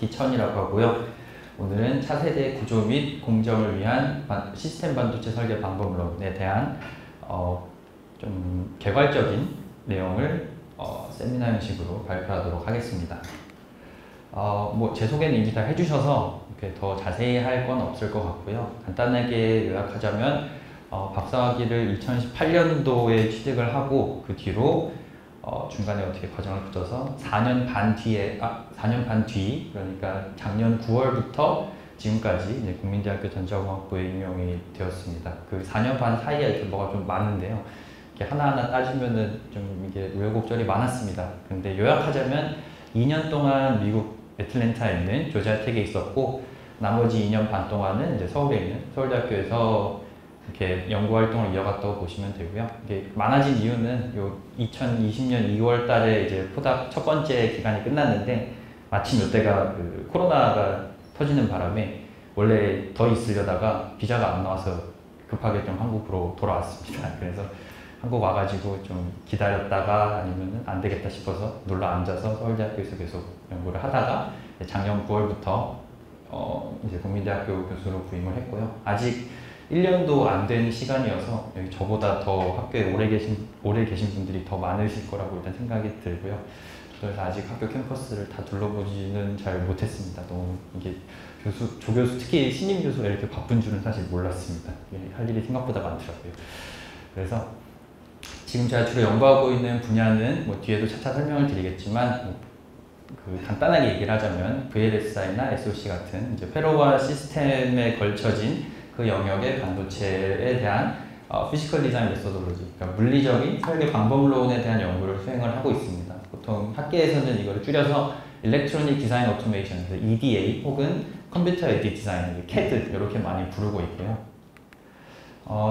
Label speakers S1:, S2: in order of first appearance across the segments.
S1: 박희천이라고 하고요. 오늘은 차세대 구조 및 공정을 위한 시스템 반도체 설계 방법론에 대한 좀 개괄적인 내용을 세미나 형식으로 발표하도록 하겠습니다. 제 소개는 이미 다 해주셔서 이렇게 더 자세히 할 건 없을 것 같고요. 간단하게 요약하자면 박사학위를 2018년도에 취득을 하고 그 뒤로 중간에 어떻게 과정을 거쳐서 4년 반 뒤 그러니까 작년 9월부터 지금까지 이제 국민대학교 전자공학부에 임용이 되었습니다. 그 4년 반 사이에 이렇게 뭐가 좀 많은데요. 이렇게 하나하나 따지면은 좀 이게 우여곡절이 많았습니다. 근데 요약하자면 2년 동안 미국 애틀랜타에 있는 조지아텍에 있었고 나머지 2년 반 동안은 이제 서울에 있는 서울대학교에서 이렇게 연구 활동을 이어갔다고 보시면 되고요. 이게 많아진 이유는 요 2020년 2월 달에 이제 포닥 첫 번째 기간이 끝났는데 마침 이때가 그 코로나가 터지는 바람에 원래 더 있으려다가 비자가 안 나와서 급하게 좀 한국으로 돌아왔습니다. 그래서 한국 와가지고 좀 기다렸다가 아니면 안 되겠다 싶어서 눌러 앉아서 서울대학교에서 계속 연구를 하다가 작년 9월부터 이제 국민대학교 교수로 부임을 했고요. 아직 1년도 안 된 시간이어서 여기 저보다 더 학교에 오래 계신 분들이 더 많으실 거라고 일단 생각이 들고요. 그래서 아직 학교 캠퍼스를 다 둘러보지는 잘 못했습니다. 너무 이게 조교수, 특히 신임 교수가 이렇게 바쁜 줄은 사실 몰랐습니다. 할 일이 생각보다 많더라고요. 그래서 지금 제가 주로 연구하고 있는 분야는 뒤에도 차차 설명을 드리겠지만 간단하게 얘기를 하자면 VLSI나 SOC 같은 이제 회로와 시스템에 걸쳐진 그 영역의 반도체에 대한 피지컬 디자인 메소돌로지, 그러니까 물리적인 설계 방법론에 대한 연구를 수행을 하고 있습니다. 보통 학계에서는 이걸 줄여서 일렉트로닉 디자인 오토메이션, EDA 혹은 컴퓨터 에이드 디자인, CAD 이렇게 많이 부르고 있고요.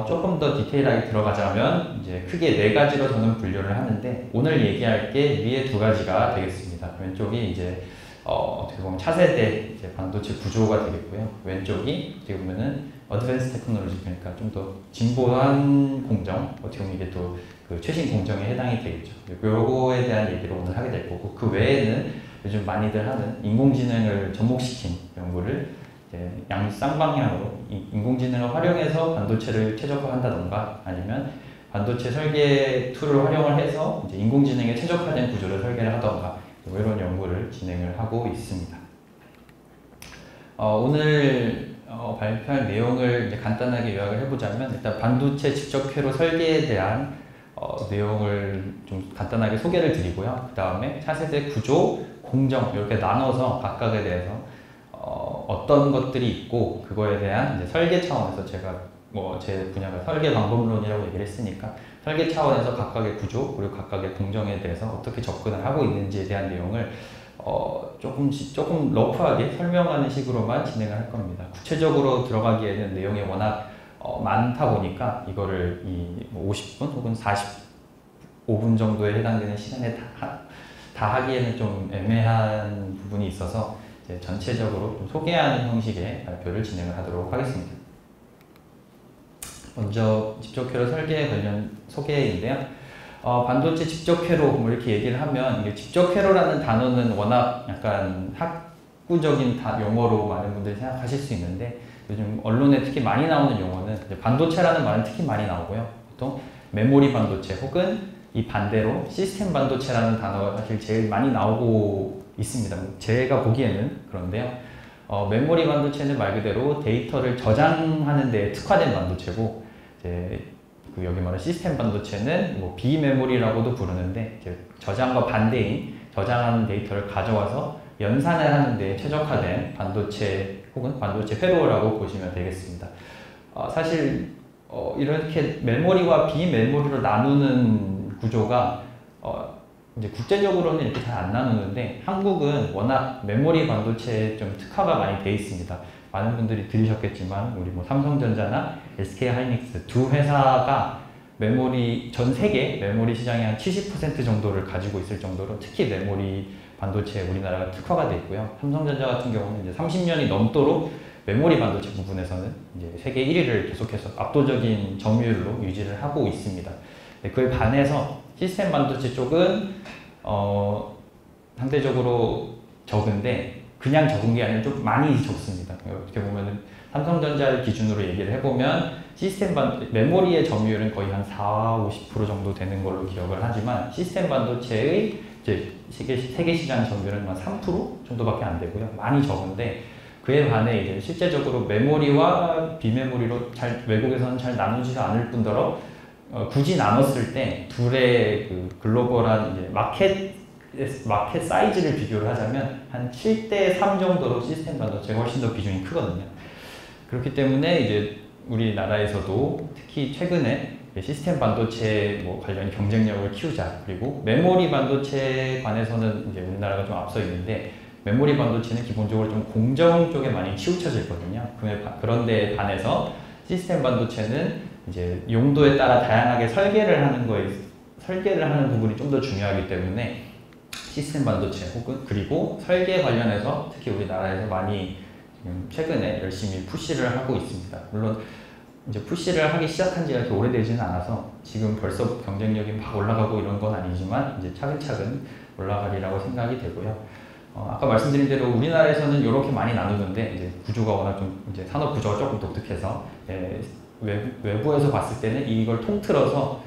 S1: 조금 더 디테일하게 들어가자면 이제 크게 4가지로 저는 분류를 하는데 오늘 얘기할 게 위에 2가지가 되겠습니다. 왼쪽이 이제 어떻게 보면 차세대 이제 반도체 구조가 되겠고요. 왼쪽이 어떻게 보면은 어드밴스 테크놀로지, 그러니까 좀 더 진보한 공정, 어떻게 보면 이게 또 그 최신 공정에 해당이 되겠죠. 요거에 대한 얘기를 오늘 하게 될 거고, 그 외에는 요즘 많이들 하는 인공지능을 접목시킨 연구를 쌍방향으로 인공지능을 활용해서 반도체를 최적화한다던가 아니면 반도체 설계 툴을 활용을 해서 이제 인공지능에 최적화된 구조를 설계를 하던가 이런 연구를 진행을 하고 있습니다. 오늘 발표할 내용을 이제 간단하게 요약을 해보자면 일단 반도체 직접회로 설계에 대한 내용을 좀 간단하게 소개를 드리고요. 그 다음에 차세대 구조, 공정 이렇게 나눠서 각각에 대해서 어떤 것들이 있고 그거에 대한 이제 설계 차원에서 제가 제 분야가 설계 방법론이라고 얘기를 했으니까 설계 차원에서 각각의 구조 그리고 각각의 공정에 대해서 어떻게 접근을 하고 있는지에 대한 내용을 조금 러프하게 설명하는 식으로만 진행을 할 겁니다. 구체적으로 들어가기에는 내용이 워낙 많다 보니까 이거를 50분 혹은 45분 정도에 해당되는 시간에 다 하기에는 좀 애매한 부분이 있어서 이제 전체적으로 좀 소개하는 형식의 발표를 진행을 하도록 하겠습니다. 먼저 직접회로 설계에 관련 소개인데요. 반도체 직접회로 이렇게 얘기를 하면 이게 직접회로라는 단어는 워낙 약간 학구적인 용어로 많은 분들이 생각하실 수 있는데 요즘 언론에 특히 많이 나오는 용어는 반도체라는 말은 특히 많이 나오고요. 보통 메모리 반도체 혹은 이 반대로 시스템 반도체라는 단어가 사실 제일 많이 나오고 있습니다. 제가 보기에는 그런데요. 메모리 반도체는 말 그대로 데이터를 저장하는 데 특화된 반도체고 여기 말하는 시스템 반도체는 비메모리라고도 부르는데 저장과 반대인 저장하는 데이터를 가져와서 연산을 하는 데 최적화된 반도체 혹은 반도체 회로라고 보시면 되겠습니다. 사실 이렇게 메모리와 비메모리로 나누는 구조가 이제 국제적으로는 이렇게 잘 안 나누는데 한국은 워낙 메모리 반도체에 좀 특화가 많이 돼 있습니다. 많은 분들이 들으셨겠지만 우리 삼성전자나 SK하이닉스 두 회사가 전 세계 메모리 시장의 한 70% 정도를 가지고 있을 정도로 특히 메모리 반도체에 우리나라가 특화가 돼 있고요. 삼성전자 같은 경우는 이제 30년이 넘도록 메모리 반도체 부분에서는 이제 세계 1위를 계속해서 압도적인 점유율로 유지를 하고 있습니다. 그에 반해서 시스템 반도체 쪽은 상대적으로 적은데 그냥 적은 게 아니라 좀 많이 적습니다. 어떻게 보면은 삼성전자를 기준으로 얘기를 해보면 메모리의 점유율은 거의 한 40~50% 정도 되는 걸로 기억을 하지만 시스템 반도체의 이제 세계 시장 점유율은 한 3% 정도밖에 안 되고요. 많이 적은데 그에 반해 이제 실제적으로 메모리와 비메모리로 외국에서는 잘 나누지도 않을 뿐더러 굳이 나눴을 때 둘의 그 글로벌한 이제 마켓 사이즈를 비교를 하자면 한 7대3 정도로 시스템 반도체가 훨씬 더 비중이 크거든요. 그렇기 때문에 이제 우리나라에서도 특히 최근에 시스템 반도체 관련 경쟁력을 키우자, 그리고 메모리 반도체에 관해서는 이제 우리나라가 좀 앞서 있는데 메모리 반도체는 기본적으로 좀 공정 쪽에 많이 치우쳐져 있거든요. 그런데 반해서 시스템 반도체는 이제 용도에 따라 다양하게 설계를 하는 부분이 좀 더 중요하기 때문에 시스템 반도체 그리고 설계 관련해서 특히 우리나라에서 많이 최근에 열심히 푸시를 하고 있습니다. 물론 이제 푸시를 하기 시작한 지가 그렇게 오래되지는 않아서 지금 벌써 경쟁력이 막 올라가고 이런 건 아니지만 이제 차근차근 올라가리라고 생각이 되고요. 아까 말씀드린 대로 우리나라에서는 이렇게 많이 나누는데 이제 구조가 워낙 좀 이제 산업 구조가 조금 독특해서 외부에서 봤을 때는 이걸 통틀어서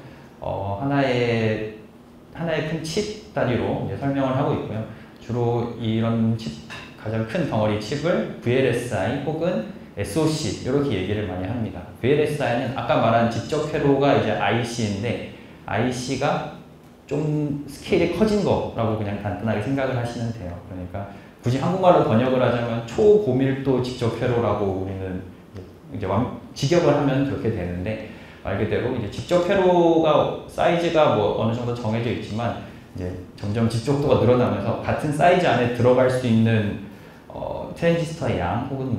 S1: 하나의 큰 칩 단위로 이제 설명을 하고 있고요. 주로 이런 칩 가장 큰 덩어리 칩을 VLSI 혹은 SoC 이렇게 얘기를 많이 합니다. VLSI는 아까 말한 직접 회로가 이제 IC인데 IC가 좀 스케일이 커진 거라고 그냥 간단하게 생각을 하시면 돼요. 그러니까 굳이 한국말로 번역을 하자면 초고밀도 직접 회로라고 우리는 이제 직역을 하면 그렇게 되는데 말 그대로 이제 직접 회로가 사이즈가 어느 정도 정해져 있지만 이제 점점 직접도가 늘어나면서 같은 사이즈 안에 들어갈 수 있는 트랜지스터의 양 혹은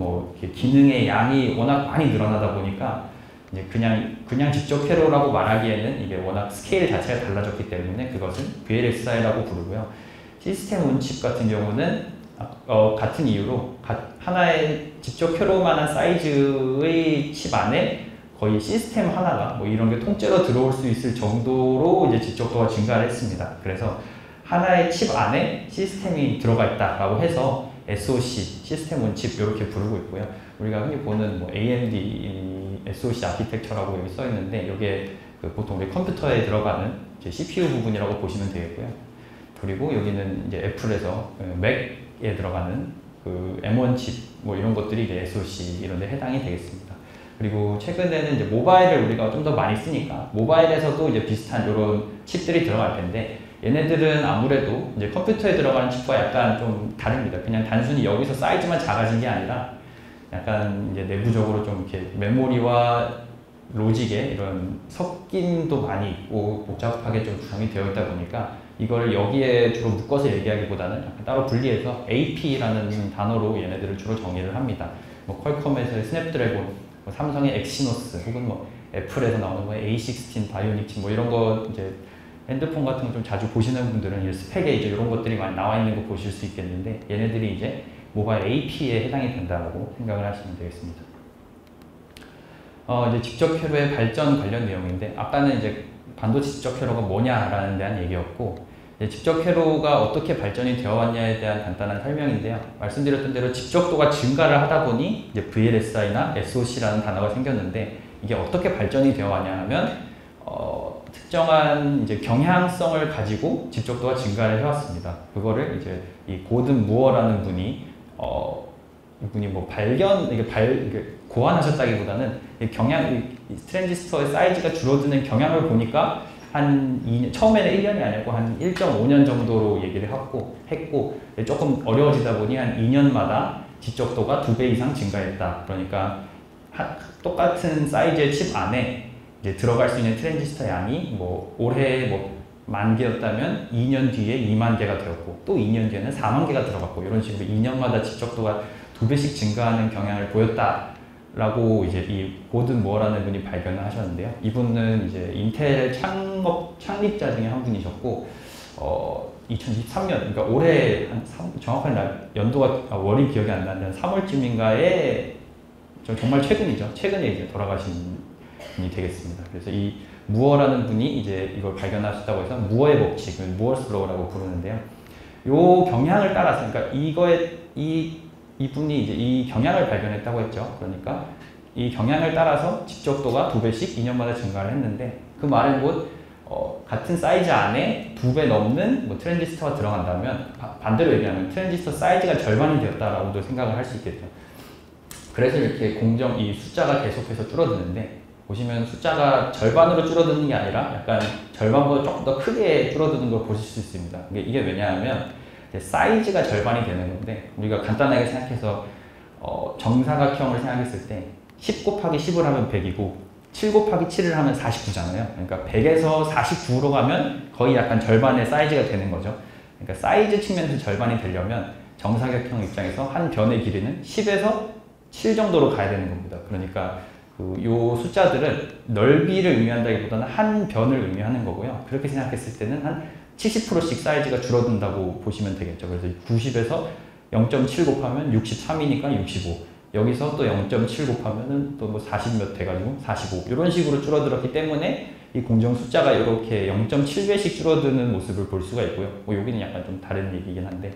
S1: 기능의 양이 워낙 많이 늘어나다 보니까 이제 그냥 직접 회로라고 말하기에는 이게 워낙 스케일 자체가 달라졌기 때문에 그것을 VLSI라고 부르고요. 시스템 온칩 같은 경우는 같은 이유로 하나의 직접 회로만한 사이즈의 칩 안에 거의 시스템 하나가 이런 게 통째로 들어올 수 있을 정도로 이제 직접도가 증가를 했습니다. 그래서 하나의 칩 안에 시스템이 들어가 있다라고 해서 SoC, 시스템 온칩 이렇게 부르고 있고요. 우리가 흔히 보는 AMD SoC 아키텍처라고 여기 써 있는데 이게 보통 우리 컴퓨터에 들어가는 이제 CPU 부분이라고 보시면 되겠고요. 그리고 여기는 이제 애플에서 맥에 들어가는 그 M1 칩 이런 것들이 이제 SoC 이런 데 해당이 되겠습니다. 그리고 최근에는 이제 모바일을 우리가 좀 더 많이 쓰니까 모바일에서도 이제 비슷한 이런 칩들이 들어갈 텐데 얘네들은 아무래도 이제 컴퓨터에 들어가는 칩과 약간 좀 다릅니다. 그냥 단순히 여기서 사이즈만 작아진 게 아니라 약간 이제 내부적으로 좀 이렇게 메모리와 로직에 이런 섞임도 많이 있고 복잡하게 좀 구성이 되어 있다 보니까 이걸 여기에 주로 묶어서 얘기하기보다는 약간 따로 분리해서 AP라는 단어로 얘네들을 주로 정의를 합니다. 퀄컴에서의 스냅드래곤, 삼성의 엑시노스 혹은 애플에서 나오는 A16 바이오닉 칩 이런 거 이제 핸드폰 같은 거 좀 자주 보시는 분들은 이 스펙에 이제 이런 것들이 많이 나와 있는 거 보실 수 있겠는데 얘네들이 이제 모바일 AP에 해당이 된다고 생각을 하시면 되겠습니다. 이제 직접 회로의 발전 관련 내용인데 아까는 이제 반도체 직접 회로가 뭐냐라는 데한 얘기였고 직접 회로가 어떻게 발전이 되어 왔냐에 대한 간단한 설명인데요. 말씀드렸던 대로 직접도가 증가를 하다 보니 이제 VLSI나 SoC라는 단어가 생겼는데 이게 어떻게 발전이 되어 왔냐 하면 특정한 이제 경향성을 가지고 직접도가 증가를 해왔습니다. 그거를 이제 이 고든 무어라는 분이 이분이 이게 고안하셨다기보다는 이 트랜지스터의 사이즈가 줄어드는 경향을 보니까 처음에는 1년이 아니고 한 1.5년 정도로 얘기를 했고 조금 어려워지다 보니 한 2년마다 직접도가 2배 이상 증가했다. 그러니까 똑같은 사이즈의 칩 안에 이제 들어갈 수 있는 트랜지스터 양이 올해 10,000개였다면 2년 뒤에 20,000개가 되었고 또 2년 뒤에는 40,000개가 들어갔고 이런 식으로 2년마다 직접도가 2배씩 증가하는 경향을 보였다라고 이제 이 고든 무어라는 분이 발견을 하셨는데요. 이분은 이제 인텔의 창립자 중에 한 분이셨고 2023년 그러니까 올해 정확한 연도가 월이 기억이 안 나는데 3월쯤인가에 정말 최근이죠. 최근에 이제 돌아가신 분이 되겠습니다. 그래서 이 무어라는 분이 이제 이걸 발견하셨다고 해서 무어의 법칙, 무어스 로우라고 부르는데요. 요 경향을 따라서, 그러니까 이분이 이제 이 경향을 발견했다고 했죠. 그러니까 이 경향을 따라서 집적도가 2배씩 2년마다 증가를 했는데, 그 말은 같은 사이즈 안에 2배 넘는 트랜지스터가 들어간다면, 반대로 얘기하면 트랜지스터 사이즈가 절반이 되었다라고도 생각을 할 수 있겠죠. 그래서 이렇게 이 숫자가 계속해서 줄어드는데, 보시면 숫자가 절반으로 줄어드는 게 아니라 약간 절반보다 조금 더 크게 줄어드는 걸 보실 수 있습니다. 이게 왜냐하면 사이즈가 절반이 되는 건데, 우리가 간단하게 생각해서 정사각형을 생각했을 때 10 곱하기 10을 하면 100이고 7 곱하기 7을 하면 49잖아요. 그러니까 100에서 49로 가면 거의 약간 절반의 사이즈가 되는 거죠. 그러니까 사이즈 측면에서 절반이 되려면 정사각형 입장에서 한 변의 길이는 10에서 7 정도로 가야 되는 겁니다. 그러니까 요 숫자들은 넓이를 의미한다기보다는 한 변을 의미하는 거고요. 그렇게 생각했을 때는 한 70%씩 사이즈가 줄어든다고 보시면 되겠죠. 그래서 90에서 0.7 곱하면 63이니까 65. 여기서 또 0.7 곱하면은 또 40 몇 돼가지고 45. 이런 식으로 줄어들었기 때문에 이 공정 숫자가 이렇게 0.7배씩 줄어드는 모습을 볼 수가 있고요. 여기는 약간 좀 다른 얘기긴 한데,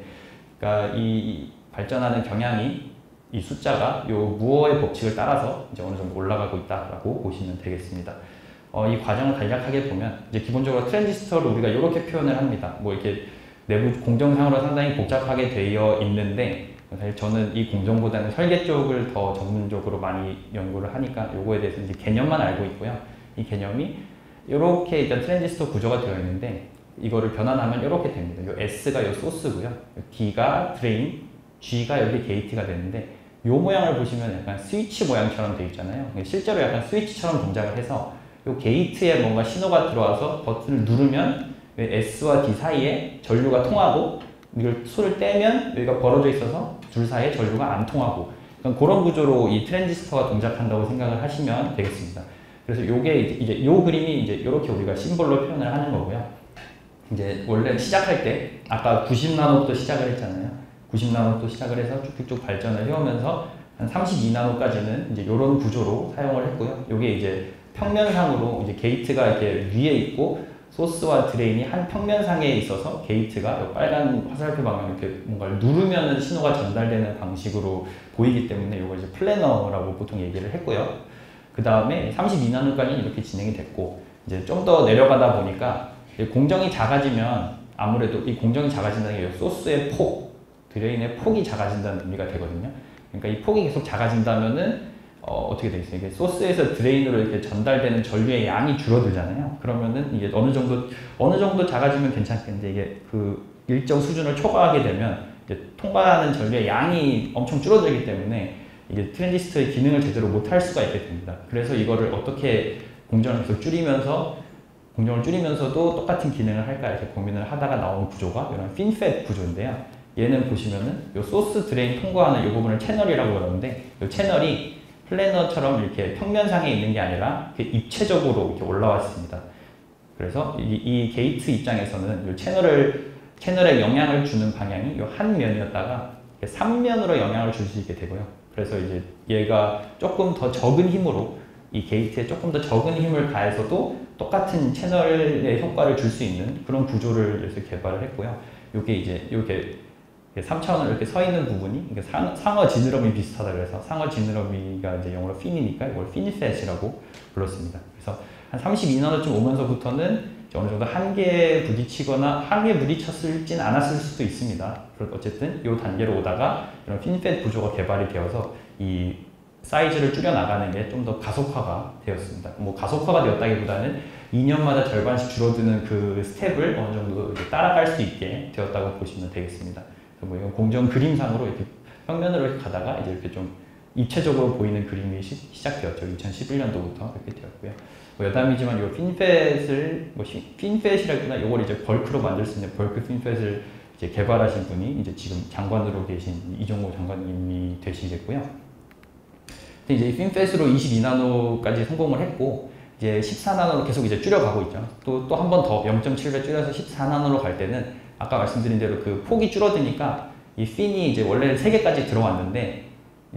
S1: 그러니까 이 발전하는 경향이 이 숫자가 요 무어의 법칙을 따라서 이제 어느 정도 올라가고 있다라고 보시면 되겠습니다. 이 과정을 간략하게 보면 이제 기본적으로 트랜지스터를 우리가 이렇게 표현을 합니다. 이렇게 내부 공정상으로 상당히 복잡하게 되어 있는데, 사실 저는 이 공정보다는 설계 쪽을 더 전문적으로 많이 연구를 하니까 요거에 대해서 이제 개념만 알고 있고요. 이 개념이 이렇게 일단 트랜지스터 구조가 되어 있는데, 이거를 변환하면 이렇게 됩니다. 요 S가 요 소스고요. D가 드레인, G가 여기 게이트가 되는데, 요 모양을 보시면 약간 스위치 모양처럼 되어 있잖아요. 실제로 약간 스위치처럼 동작을 해서 요 게이트에 뭔가 신호가 들어와서 버튼을 누르면 S와 D 사이에 전류가 통하고, 이걸 수를 떼면 여기가 벌어져 있어서 둘 사이에 전류가 안 통하고, 그런 구조로 이 트랜지스터가 동작한다고 생각을 하시면 되겠습니다. 그래서 요게 이제 요 그림이 이제 이렇게 우리가 심볼로 표현을 하는 거고요. 이제 원래 시작할 때 아까 90나노부터 시작을 했잖아요. 90나노부터 시작을 해서 쭉쭉쭉 발전을 해오면서 한 32나노까지는 이제 이런 구조로 사용을 했고요. 이게 이제 평면상으로 이제 게이트가 이렇게 위에 있고 소스와 드레인이 한 평면상에 있어서 게이트가 빨간 화살표 방향 이렇게 뭔가를 누르면 신호가 전달되는 방식으로 보이기 때문에 이걸 이제 플래너라고 보통 얘기를 했고요. 그 다음에 32나노까지는 이렇게 진행이 됐고, 이제 좀 더 내려가다 보니까 공정이 작아지면 아무래도 이 공정이 작아진다는 게 소스의 폭, 드레인의 폭이 작아진다는 의미가 되거든요. 그러니까 이 폭이 계속 작아진다면은 어떻게 되겠어요? 이게 소스에서 드레인으로 이렇게 전달되는 전류의 양이 줄어들잖아요. 그러면은 이게 어느 정도 작아지면 괜찮겠는데, 이게 그 일정 수준을 초과하게 되면 이제 통과하는 전류의 양이 엄청 줄어들기 때문에 이게 트랜지스터의 기능을 제대로 못할 수가 있게 됩니다. 그래서 이거를 어떻게 공정을 계속 공정을 줄이면서도 똑같은 기능을 할까 이렇게 고민을 하다가 나온 구조가 이런 핀팻 구조인데요. 얘는 보시면은 요 소스 드레인 통과하는 이 부분을 채널이라고 그러는데, 이 채널이 플래너처럼 이렇게 평면상에 있는 게 아니라 이렇게 입체적으로 이렇게 올라왔습니다. 그래서 이 게이트 입장에서는 이 채널에 영향을 주는 방향이 이 한 면이었다가 3면으로 영향을 줄 수 있게 되고요. 그래서 이제 얘가 조금 더 적은 힘으로, 이 게이트에 조금 더 적은 힘을 가해서도 똑같은 채널의 효과를 줄 수 있는 그런 구조를 그래서 개발을 했고요. 이게 이제 이렇게 3차원으로 이렇게 서 있는 부분이 상어 지느러미 비슷하다 그래서 상어 지느러미가 이제 영어로 핀이니까 이걸 핀팻이라고 불렀습니다. 그래서 한 32나노쯤 오면서부터는 어느 정도 한계에 부딪혔을진 않았을 수도 있습니다. 어쨌든 이 단계로 오다가 이런 핀팻 구조가 개발이 되어서 이 사이즈를 줄여나가는 게 좀 더 가속화가 되었습니다. 가속화가 되었다기보다는 2년마다 절반씩 줄어드는 그 스텝을 어느 정도 따라갈 수 있게 되었다고 보시면 되겠습니다. 이건 공정 그림상으로 이렇게 평면으로 이렇게 가다가 이제 이렇게 좀 입체적으로 보이는 그림이 시작되었죠. 2011년도부터 이렇게 되었고요. 여담이지만 이 핀팻이라기보다 이걸 이제 벌크로 만들 수 있는 벌크 핀팻을 이제 개발하신 분이 이제 지금 장관으로 계신 이종호 장관님이 되시겠고요. 근데 이제 이 핀팻으로 22나노까지 성공을 했고, 이제 14나노로 계속 이제 줄여가고 있죠. 또 한 번 더 0.7배 줄여서 14나노로 갈 때는 아까 말씀드린 대로 그 폭이 줄어드니까 이 핀이 이제 원래 3개까지 들어왔는데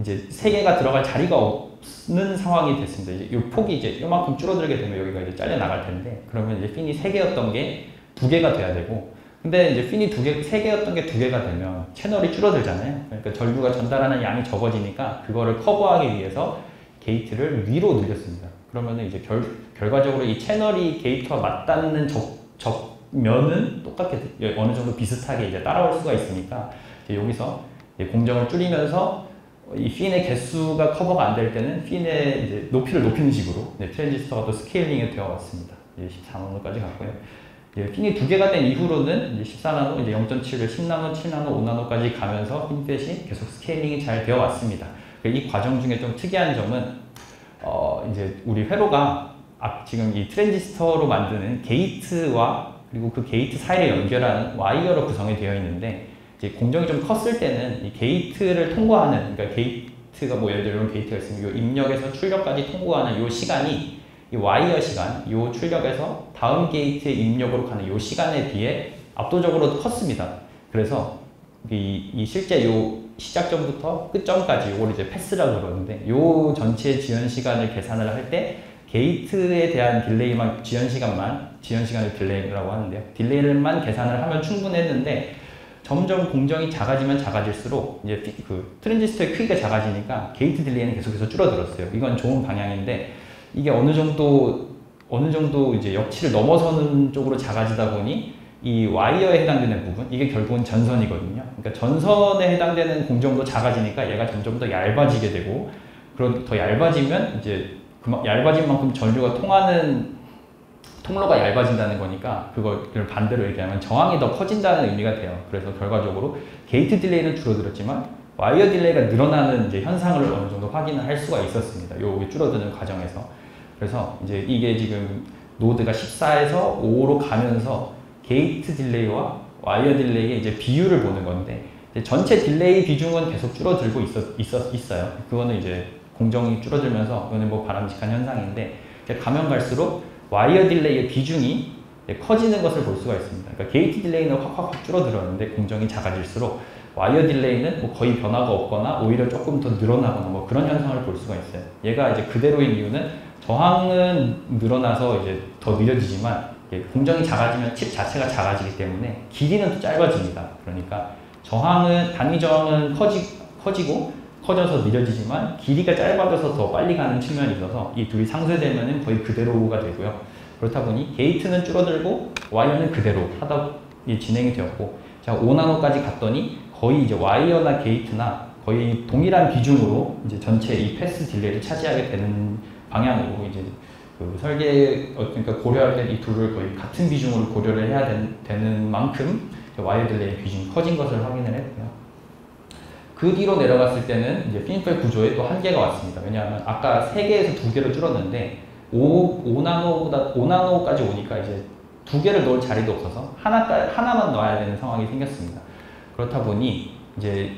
S1: 이제 3개가 들어갈 자리가 없는 상황이 됐습니다. 이제 이 폭이 이제 이만큼 줄어들게 되면 여기가 이제 잘려 나갈 텐데, 그러면 이제 핀이 3개였던 게 2개가 돼야 되고, 근데 이제 핀이 세 개였던 게 두 개가 되면 채널이 줄어들잖아요. 그러니까 전류가 전달하는 양이 적어지니까 그거를 커버하기 위해서 게이트를 위로 늘렸습니다. 그러면은 이제 결과적으로 이 채널이 게이트와 맞닿는 접면은 똑같게 어느 정도 비슷하게 이제 따라올 수가 있으니까 이제 여기서 이제 공정을 줄이면서 이 핀의 개수가 커버가 안 될 때는 핀의 이제 높이를 높이는 식으로 트랜지스터가 또 스케일링이 되어 왔습니다. 14나노까지 갔고요. 핀이 두 개가 된 이후로는 이제 14나노, 이제 0.7, 10나노, 7나노, 5나노까지 가면서 핀펫이 계속 스케일링이 잘 되어 왔습니다. 이 과정 중에 좀 특이한 점은 이제 우리 회로가 지금 이 트랜지스터로 만드는 게이트와 그리고 그 게이트 사이를 연결하는 와이어로 구성이 되어 있는데 이제 공정이 좀 컸을 때는 이 게이트를 통과하는, 그러니까 게이트가 뭐 예를 들어 이런 게이트가 있으면 이 입력에서 출력까지 통과하는 이 시간이 이 와이어 시간, 이 출력에서 다음 게이트의 입력으로 가는 이 시간에 비해 압도적으로 컸습니다. 그래서 이 실제 이 시작점부터 끝점까지 이걸 이제 패스라고 그러는데 이 전체 지연 시간을 계산을 할 때 게이트에 대한 딜레이만 지연 시간을 딜레이라고 하는데요. 딜레이를만 계산을 하면 충분했는데 점점 공정이 작아지면 작아질수록 이제 그 트랜지스터의 크기가 작아지니까 게이트 딜레이는 계속해서 줄어들었어요. 이건 좋은 방향인데 이게 어느 정도 이제 역치를 넘어서는 쪽으로 작아지다 보니 이 와이어에 해당되는 부분, 이게 결국은 전선이거든요. 그러니까 전선에 해당되는 공정도 작아지니까 얘가 점점 더 얇아지게 되고, 그런 더 얇아지면 이제 얇아진 만큼 전류가 통하는 통로가 얇아진다는 거니까 그걸 반대로 얘기하면 저항이 더 커진다는 의미가 돼요. 그래서 결과적으로 게이트 딜레이는 줄어들었지만 와이어 딜레이가 늘어나는 이제 현상을 어느 정도 확인을 할 수가 있었습니다. 요 줄어드는 과정에서. 그래서 이제 이게 지금 노드가 14에서 5로 가면서 게이트 딜레이와 와이어 딜레이의 이제 비율을 보는 건데 전체 딜레이 비중은 계속 줄어들고 있어요. 그거는 이제 공정이 줄어들면서 그거는 뭐 바람직한 현상인데 가면 갈수록 와이어 딜레이의 비중이 커지는 것을 볼 수가 있습니다. 그러니까 게이트 딜레이는 확 줄어들었는데 공정이 작아질수록 와이어 딜레이는 뭐 거의 변화가 없거나 오히려 조금 더 늘어나거나 뭐 그런 현상을 볼 수가 있어요. 얘가 이제 그대로인 이유는 저항은 늘어나서 이제 더 느려지지만 공정이 작아지면 칩 자체가 작아지기 때문에 길이는 또 짧아집니다. 그러니까 단위 저항은 커지고 커져서 느려지지만 길이가 짧아져서 더 빨리 가는 측면이 있어서 이 둘이 상쇄되면 거의 그대로가 되고요. 그렇다 보니 게이트는 줄어들고 와이어는 그대로 하다 진행이 되었고, 제가 5나노까지 갔더니 거의 이제 와이어나 게이트나 거의 동일한 비중으로 이제 전체 이 패스 딜레이를 차지하게 되는 방향으로 이제 그 그러니까 고려할 때 이 둘을 거의 같은 비중으로 고려를 해야 되는 만큼 와이어 딜레이 비중이 커진 것을 확인을 했고요. 그 뒤로 내려갔을 때는 이제 핀펠 구조에 또 한계가 왔습니다. 왜냐하면 아까 3개에서 2개로 줄었는데 5나노까지 오니까 이제 2개를 넣을 자리도 없어서 하나만 넣어야 되는 상황이 생겼습니다. 그렇다 보니 이제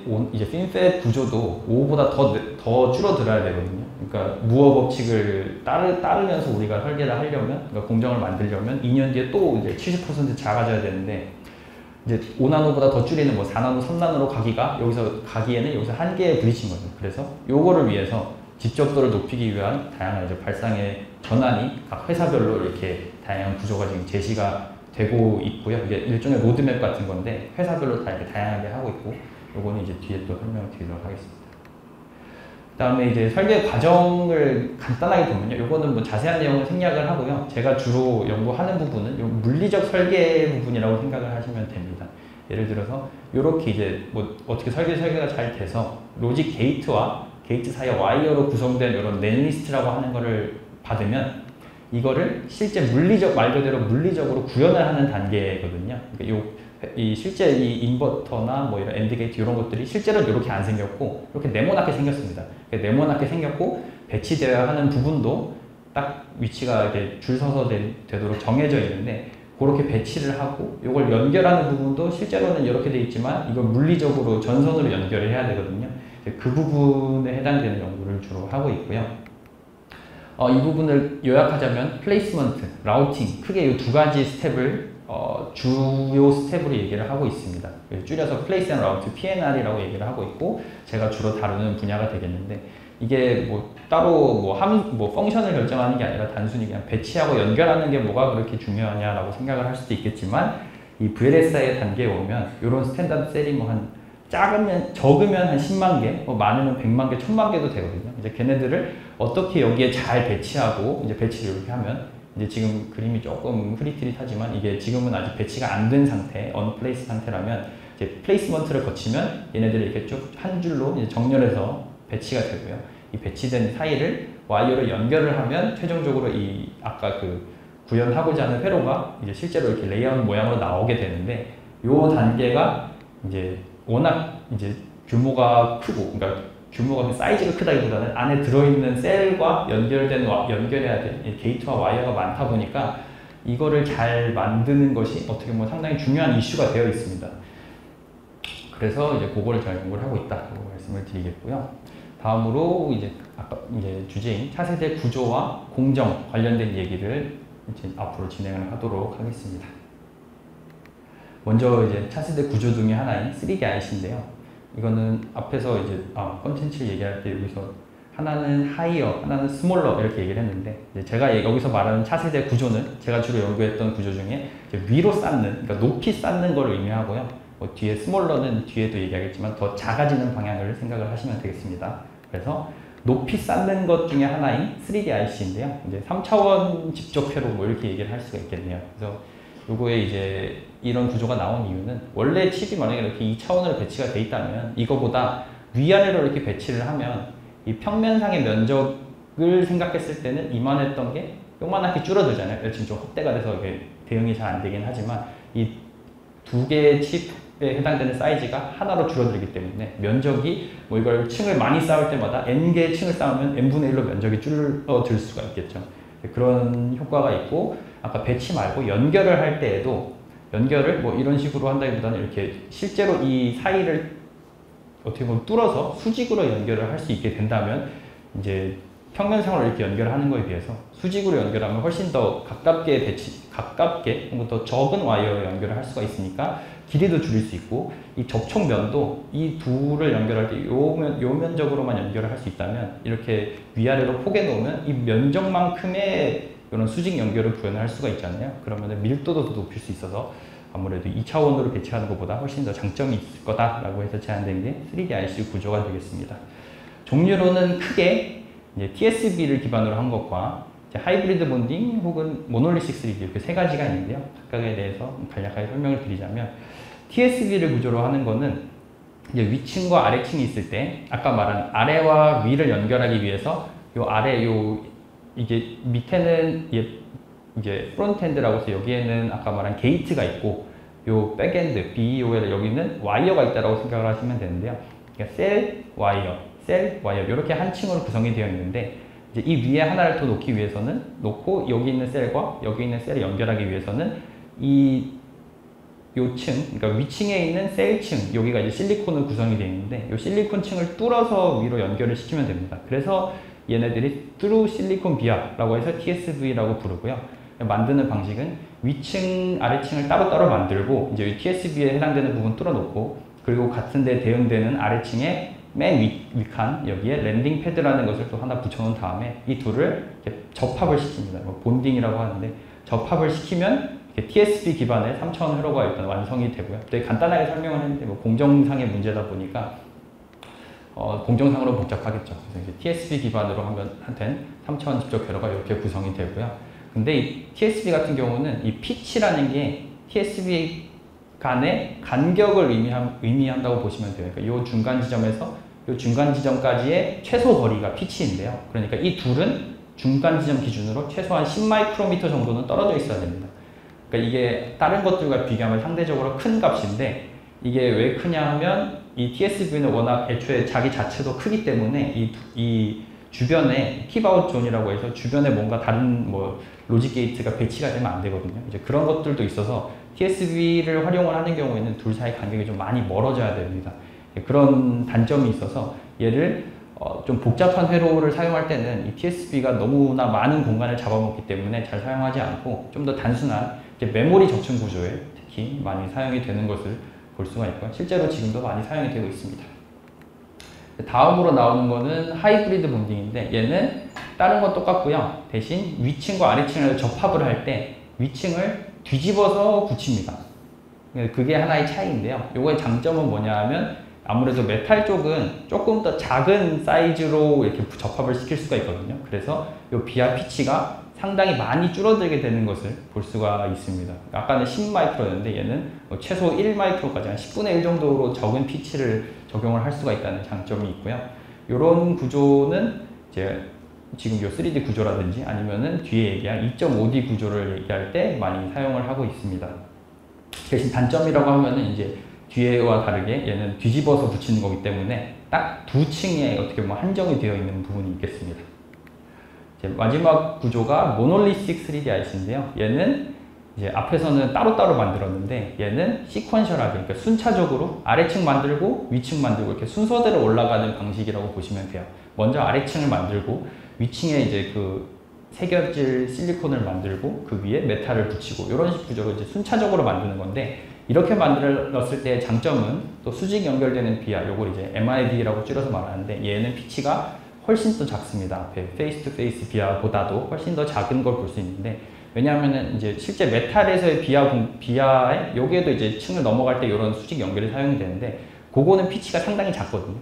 S1: 핀펠 구조도 5보다 더 줄어들어야 되거든요. 그러니까 무어 법칙을 따르면서 우리가 설계를 하려면, 그러니까 공정을 만들려면 2년 뒤에 또 이제 70% 작아져야 되는데 이제 5나노보다 더 줄이는 뭐 4나노, 3나노로 가기에는 여기서 한계에 부딪힌 거죠. 그래서 요거를 위해서 집적도를 높이기 위한 다양한 이제 발상의 전환이 각 회사별로 이렇게 다양한 구조가 지금 제시가 되고 있고요. 이게 일종의 로드맵 같은 건데 회사별로 다 이렇게 다양하게 하고 있고, 요거는 이제 뒤에 또 설명을 드리도록 하겠습니다. 그 다음에 이제 설계 과정을 간단하게 보면요. 요거는 뭐 자세한 내용을 생략을 하고요. 제가 주로 연구하는 부분은 요 물리적 설계 부분이라고 생각을 하시면 됩니다. 예를 들어서 요렇게 이제 뭐 어떻게 설계가 잘 돼서 로직 게이트와 게이트 사이 와이어로 구성된 이런 넷리스트라고 하는 거를 받으면 이거를 실제 말 그대로 물리적으로 구현을 하는 단계거든요. 그러니까 실제 이 인버터나 뭐 이런 엔드 게이트 이런 것들이 실제로는 이렇게 안 생겼고 이렇게 네모나게 생겼습니다. 네모나게 생겼고 배치되어야 하는 부분도 딱 위치가 이렇게 줄 서서 되도록 정해져 있는데 그렇게 배치를 하고 이걸 연결하는 부분도 실제로는 이렇게 돼 있지만 이걸 물리적으로 전선으로 연결을 해야 되거든요. 그 부분에 해당되는 연구를 주로 하고 있고요. 이 부분을 요약하자면 플레이스먼트, 라우팅, 크게 이 두 가지 스텝을 주요 스텝으로 얘기를 하고 있습니다. 줄여서 플레이스 앤 라우트, PNR이라고 얘기를 하고 있고 제가 주로 다루는 분야가 되겠는데 이게 뭐 따로 펑션을 결정하는 게 아니라 단순히 그냥 배치하고 연결하는 게 뭐가 그렇게 중요하냐라고 생각을 할 수도 있겠지만 이 VLSI 단계에 오면 이런 스탠다드 셀이 뭐 한 적으면 한 10만 개, 뭐 많으면 100만 개, 1000만 개도 되거든요. 이제 걔네들을 어떻게 여기에 잘 배치하고 이제 배치를 이렇게 하면 이제 지금 그림이 조금 흐릿흐릿하지만 이게 지금은 아직 배치가 안 된 상태, 언플레이스 상태라면 이제 플레이스먼트를 거치면 얘네들이 이렇게 쭉 한 줄로 이제 정렬해서 배치가 되고요. 이 배치된 사이를 와이어로 연결을 하면 최종적으로 이 아까 그 구현하고자 하는 회로가 이제 실제로 이렇게 레이아웃 모양으로 나오게 되는데 요 단계가 이제 워낙 이제 규모가 크고, 그러니까 규모가 사이즈가 크다기보다는 안에 들어있는 셀과 연결해야 될 게이트와 와이어가 많다 보니까 이거를 잘 만드는 것이 어떻게 보면 상당히 중요한 이슈가 되어 있습니다. 그래서 이제 그거를 잘 연구를 하고 있다고 말씀을 드리겠고요. 다음으로 이제 아까 이제 주제인 차세대 구조와 공정 관련된 얘기를 이제 앞으로 진행을 하도록 하겠습니다. 먼저 이제 차세대 구조 중에 하나인 3D IC인데요. 이거는 앞에서 이제 컨텐츠를 얘기할 때 여기서 하나는 하이어, 하나는 스몰러 이렇게 얘기를 했는데 이제 제가 여기서 말하는 차세대 구조는 제가 주로 연구했던 구조 중에 이제 위로 쌓는, 그러니까 높이 쌓는 걸 의미하고요. 뭐 뒤에 스몰러는 뒤에도 얘기하겠지만 더 작아지는 방향을 생각을 하시면 되겠습니다. 그래서 높이 쌓는 것 중에 하나인 3D IC인데요. 이제 3차원 집적 회로 뭐 이렇게 얘기를 할 수가 있겠네요. 그래서 요거에 이제 이런 구조가 나온 이유는 원래 칩이 만약에 이렇게 2차원으로 배치가 돼 있다면 이거보다 위아래로 이렇게 배치를 하면 이 평면상의 면적을 생각했을 때는 이만했던 게 요만하게 줄어들잖아요. 지금 좀 확대가 돼서 이게 대응이 잘 안 되긴 하지만 이 두 개의 칩에 해당되는 사이즈가 하나로 줄어들기 때문에 면적이 뭐 이걸 층을 많이 쌓을 때마다 n개의 층을 쌓으면 n분의 1로 면적이 줄어들 수가 있겠죠. 그런 효과가 있고 아까 배치 말고 연결을 할 때에도 연결을 뭐 이런 식으로 한다기보다는 이렇게 실제로 이 사이를 어떻게 보면 뚫어서 수직으로 연결을 할 수 있게 된다면 이제 평면상으로 이렇게 연결하는 거에 비해서 수직으로 연결하면 훨씬 더 가깝게 혹은 더 적은 와이어로 연결을 할 수가 있으니까 길이도 줄일 수 있고 이 접촉면도 이 둘을 연결할 때 요 면적으로만 연결을 할 수 있다면 이렇게 위아래로 포개 놓으면 이 면적만큼의 이런 수직 연결을 구현할 수가 있잖아요. 그러면 밀도도 더 높일 수 있어서 아무래도 2차원으로 배치하는 것보다 훨씬 더 장점이 있을 거다라고 해서 제안된 게 3D IC 구조가 되겠습니다. 종류로는 크게 이제 TSV를 기반으로 한 것과 이제 하이브리드 본딩 혹은 모놀리식 3D 이렇게 세 가지가 있는데요. 각각에 대해서 간략하게 설명을 드리자면 TSV를 구조로 하는 거는 이제 위층과 아래층이 있을 때 아까 말한 아래와 위를 연결하기 위해서 요 아래 이게 밑에는 이제 프론트엔드라고 해서 여기에는 아까 말한 게이트가 있고 요 백엔드 BEOL 여기는 와이어가 있다라고 생각을 하시면 되는데요. 그러니까 셀, 와이어 이렇게 한 층으로 구성이 되어 있는데 이제 이 위에 하나를 더 놓기 위해서는 여기 있는 셀과 여기 있는 셀을 연결하기 위해서는 요 층, 그러니까 위층에 있는 셀층 여기가 이제 실리콘으로 구성이 되어 있는데 이 실리콘 층을 뚫어서 위로 연결을 시키면 됩니다. 그래서 얘네들이 Through Silicon Via라고 해서 TSV라고 부르고요. 만드는 방식은 위층, 아래층을 따로따로 만들고 이제 TSV에 해당되는 부분 뚫어놓고 그리고 같은 데 대응되는 아래층에 맨 위칸 여기에 랜딩 패드라는 것을 또 하나 붙여놓은 다음에 이 둘을 이렇게 접합을 시킵니다. 뭐 본딩이라고 하는데 접합을 시키면 TSV 기반의 3차원 회로가 일단 완성이 되고요. 되게 간단하게 설명을 했는데 뭐 공정상의 문제다 보니까 공정상으로 복잡하겠죠. 그래서 이제 TSV 기반으로 된 3차원 집적 회로가 이렇게 구성이 되고요. 근데 이 TSV 같은 경우는 이 피치라는 게 TSV 간의 간격을 의미한다고 보시면 돼요. 그러니까 이 중간 지점에서 이 중간 지점까지의 최소 거리가 피치인데요. 그러니까 이 둘은 중간 지점 기준으로 최소한 10마이크로미터 정도는 떨어져 있어야 됩니다. 그러니까 이게 다른 것들과 비교하면 상대적으로 큰 값인데 이게 왜 크냐 하면 이 TSV는 워낙 애초에 자기 자체도 크기 때문에 이 주변에 킵아웃 존이라고 해서 주변에 뭔가 다른 뭐 로직 게이트가 배치가 되면 안 되거든요. 이제 그런 것들도 있어서 TSV를 활용을 하는 경우에는 둘 사이 간격이 좀 많이 멀어져야 됩니다. 그런 단점이 있어서 얘를 좀 복잡한 회로를 사용할 때는 이 TSV가 너무나 많은 공간을 잡아먹기 때문에 잘 사용하지 않고 좀 더 단순한 메모리 적층 구조에 특히 많이 사용이 되는 것을 볼 수가 있고요. 실제로 지금도 많이 사용이 되고 있습니다. 다음으로 나오는 거는 하이브리드 본딩인데 얘는 다른 건 똑같고요. 대신 위층과 아래층을 접합을 할 때 위층을 뒤집어서 붙입니다. 그게 하나의 차이인데요. 요거의 장점은 뭐냐 하면 아무래도 메탈 쪽은 조금 더 작은 사이즈로 이렇게 접합을 시킬 수가 있거든요. 그래서 요 비하 피치가 상당히 많이 줄어들게 되는 것을 볼 수가 있습니다. 아까는 10마이크로였는데 얘는 최소 1마이크로까지 한 10분의 1 정도로 적은 피치를 적용을 할 수가 있다는 장점이 있고요. 이런 구조는 이제 지금 요 3D 구조라든지 아니면은 뒤에 얘기한 2.5D 구조를 얘기할 때 많이 사용을 하고 있습니다. 대신 단점이라고 하면은 이제 뒤에와 다르게 얘는 뒤집어서 붙이는 거기 때문에 딱 두 층에 어떻게 보면 한정이 되어 있는 부분이 있겠습니다. 이제 마지막 구조가 모놀리틱 3D IC인데요. 얘는 이제 앞에서는 따로따로 만들었는데 얘는 시퀀셜하게, 그러니까 순차적으로 아래층 만들고 위층 만들고 이렇게 순서대로 올라가는 방식이라고 보시면 돼요. 먼저 아래층을 만들고 위층에 이제 그 새겨질 실리콘을 만들고 그 위에 메탈을 붙이고 이런 식 구조로 이제 순차적으로 만드는 건데, 이렇게 만들었을 때의 장점은 또 수직 연결되는 비하, 요걸 이제 MIB라고 줄여서 말하는데 얘는 피치가 훨씬 더 작습니다. 앞에 페이스 투 페이스 비하보다도 훨씬 더 작은 걸 볼 수 있는데, 왜냐하면 이제 실제 메탈에서의 비하에 여기에도 이제 층을 넘어갈 때 이런 수직 연결이 사용이 되는데 그거는 피치가 상당히 작거든요.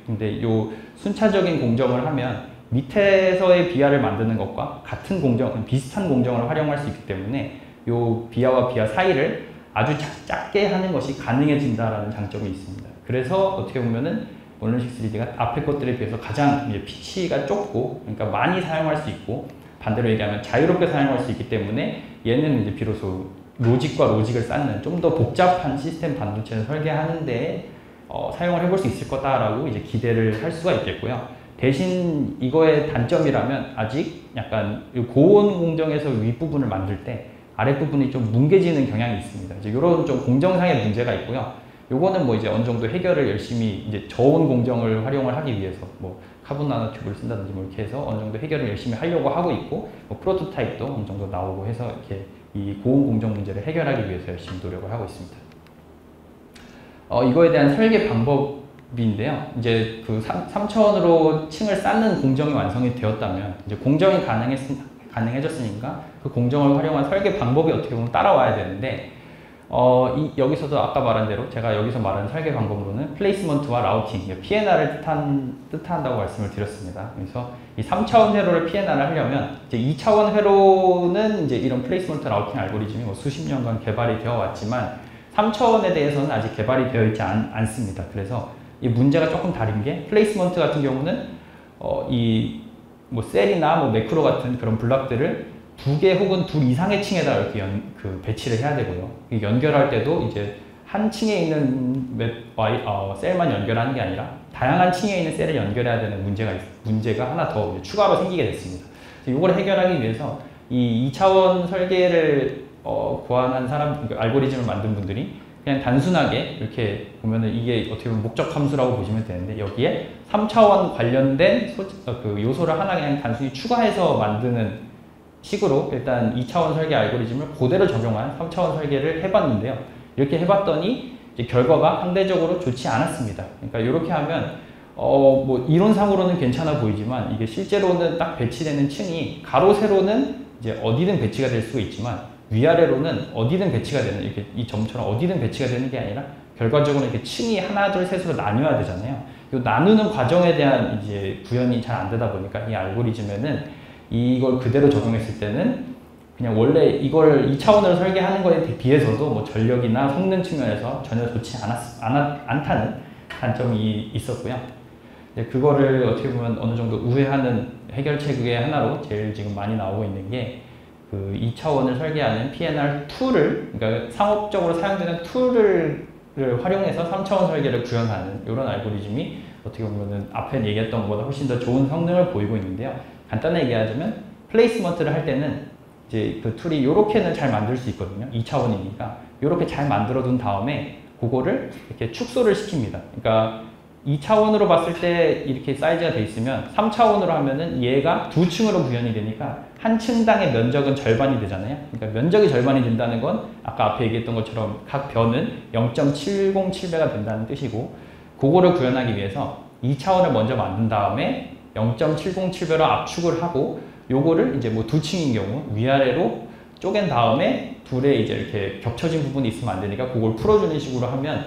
S1: 근데 요 순차적인 공정을 하면 밑에서의 비하를 만드는 것과 같은 공정, 비슷한 공정을 활용할 수 있기 때문에 요 비하와 비하 사이를 아주 작게 하는 것이 가능해진다라는 장점이 있습니다. 그래서 어떻게 보면은 모놀리틱 3D가 앞에 것들에 비해서 가장 이제 피치가 좁고, 그러니까 많이 사용할 수 있고, 반대로 얘기하면 자유롭게 사용할 수 있기 때문에 얘는 이제 비로소 로직과 로직을 쌓는 좀 더 복잡한 시스템 반도체를 설계하는데 사용을 해볼 수 있을 거다라고 이제 기대를 할 수가 있겠고요. 대신 이거의 단점이라면 아직 약간 고온 공정에서 윗부분을 만들 때 아랫부분이 좀 뭉개지는 경향이 있습니다. 이제 이런 좀 공정상의 문제가 있고요. 요거는 뭐 이제 어느 정도 해결을 열심히 이제 저온 공정을 활용을 하기 위해서 뭐 카본 나노튜브를 쓴다든지 뭐 이렇게 해서 어느 정도 해결을 열심히 하려고 하고 있고, 뭐 프로토타입도 어느 정도 나오고 해서 이렇게 이 고온 공정 문제를 해결하기 위해서 열심히 노력을 하고 있습니다. 이거에 대한 설계 방법인데요. 이제 그 3차원으로 층을 쌓는 공정이 완성이 되었다면 이제 공정이 가능해졌으니까 그 공정을 활용한 설계 방법이 어떻게 보면 따라와야 되는데, 여기서도 아까 말한 대로 제가 여기서 말하는 설계 방법으로는 플레이스먼트와 라우팅, P&R을 뜻한다고 말씀을 드렸습니다. 그래서 이 3차원 회로를 P&R을 하려면 이제 2차원 회로는 이제 이런 플레이스먼트 라우팅 알고리즘이 뭐 수십 년간 개발이 되어 왔지만 3차원에 대해서는 아직 개발이 되어 있지 않습니다. 그래서 이 문제가 조금 다른 게, 플레이스먼트 같은 경우는 이 뭐 셀이나 뭐 매크로 같은 그런 블록들을 2개 혹은 2 이상의 층에다 이렇게 배치를 해야 되고요. 연결할 때도 이제 한 층에 있는 셀만 연결하는 게 아니라 다양한 층에 있는 셀을 연결해야 되는 문제가 하나 더 추가로 생기게 됐습니다. 이걸 해결하기 위해서 이 2차원 설계를 고안한 알고리즘을 만든 분들이 그냥 단순하게 이렇게 보면은 이게 어떻게 보면 목적 함수라고 보시면 되는데, 여기에 3차원 관련된 그 요소를 하나 그냥 단순히 추가해서 만드는 식으로 일단 2차원 설계 알고리즘을 그대로 적용한 3차원 설계를 해봤는데요. 이렇게 해봤더니 이제 결과가 상대적으로 좋지 않았습니다. 그러니까 이렇게 하면 뭐 이론상으로는 괜찮아 보이지만 이게 실제로는 딱 배치되는 층이 가로 세로는 이제 어디든 배치가 될 수가 있지만 위아래로는 어디든 배치가 되는, 이렇게 이 점처럼 어디든 배치가 되는 게 아니라 결과적으로 이렇게 층이 하나 둘 셋으로 나뉘어야 되잖아요. 이 나누는 과정에 대한 이제 구현이 잘 안 되다 보니까 이 알고리즘에는 이걸 그대로 적용했을 때는 그냥 원래 이걸 2차원으로 설계하는 거에 비해서도 뭐 전력이나 성능 측면에서 전혀 좋지 않다는 단점이 있었고요. 그거를 어떻게 보면 어느 정도 우회하는 해결책의 하나로 제일 지금 많이 나오고 있는 게 그 2차원을 설계하는 P&R 툴을, 그러니까 상업적으로 사용되는 툴을 활용해서 3차원 설계를 구현하는 이런 알고리즘이 어떻게 보면은 앞에 얘기했던 것보다 훨씬 더 좋은 성능을 보이고 있는데요. 간단하게 얘기하자면 플레이스먼트를 할 때는 이제 그 툴이 이렇게는 잘 만들 수 있거든요. 2차원이니까 이렇게 잘 만들어 둔 다음에 그거를 이렇게 축소를 시킵니다. 그러니까 2차원으로 봤을 때 이렇게 사이즈가 돼 있으면 3차원으로 하면은 얘가 2층으로 구현이 되니까 한 층당의 면적은 절반이 되잖아요. 그러니까 면적이 절반이 된다는 건 아까 앞에 얘기했던 것처럼 각 변은 0.707배가 된다는 뜻이고, 그거를 구현하기 위해서 2차원을 먼저 만든 다음에 0.707배로 압축을 하고 요거를 이제 뭐 2층인 경우 위아래로 쪼갠 다음에 둘에 이제 이렇게 겹쳐진 부분이 있으면 안 되니까 그걸 풀어주는 식으로 하면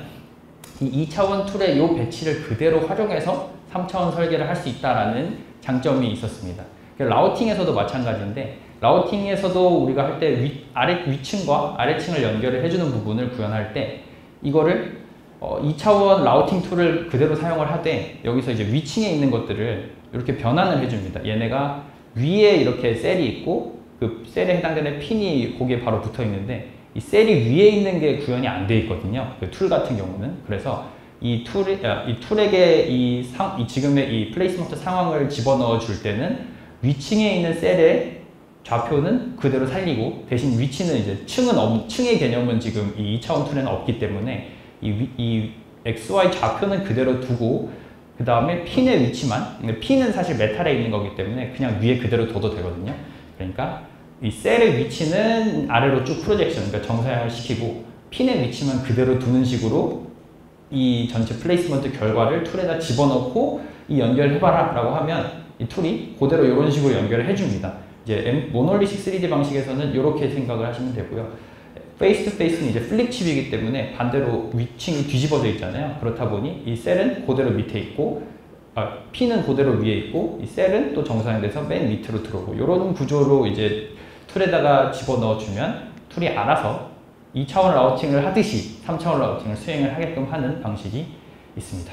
S1: 이 2차원 툴의 이 배치를 그대로 활용해서 3차원 설계를 할 수 있다라는 장점이 있었습니다. 라우팅에서도 마찬가지인데 라우팅에서도 우리가 할 때 위층과 아래층을 연결을 해주는 부분을 구현할 때 이거를 2차원 라우팅 툴을 그대로 사용을 하되 여기서 이제 위층에 있는 것들을 이렇게 변환을 해줍니다. 얘네가 위에 이렇게 셀이 있고 그 셀에 해당되는 핀이 거기에 바로 붙어 있는데 이 셀이 위에 있는 게 구현이 안 돼 있거든요. 그 툴 같은 경우는. 그래서 이 툴에게 지금의 이 플레이스먼트 상황을 집어넣어 줄 때는 위층에 있는 셀의 좌표는 그대로 살리고 대신 위치는 이제 층의 개념은 지금 이 2차원 툴에는 없기 때문에 이 XY 좌표는 그대로 두고 그 다음에 핀의 위치만, 핀은 사실 메탈에 있는 거기 때문에 그냥 위에 그대로 둬도 되거든요. 그러니까 이 셀의 위치는 아래로 쭉 프로젝션, 그러니까 정사양을 시키고 핀의 위치만 그대로 두는 식으로 이 전체 플레이스먼트 결과를 툴에다 집어넣고 이 연결해봐라 라고 하면 이 툴이 그대로 이런 식으로 연결을 해줍니다. 이제 모놀리식 3D 방식에서는 이렇게 생각을 하시면 되고요. 페이스 투 페이스는 이제 플립 칩이기 때문에 반대로 위층이 뒤집어져 있잖아요. 그렇다 보니 이 셀은 그대로 밑에 있고 핀은 그대로 위에 있고 이 셀은 또 정사양돼서 맨 밑으로 들어오고 이런 구조로 이제 툴에다가 집어넣어주면 툴이 알아서 2차원 라우팅을 하듯이 3차원 라우팅을 수행을 하게끔 하는 방식이 있습니다.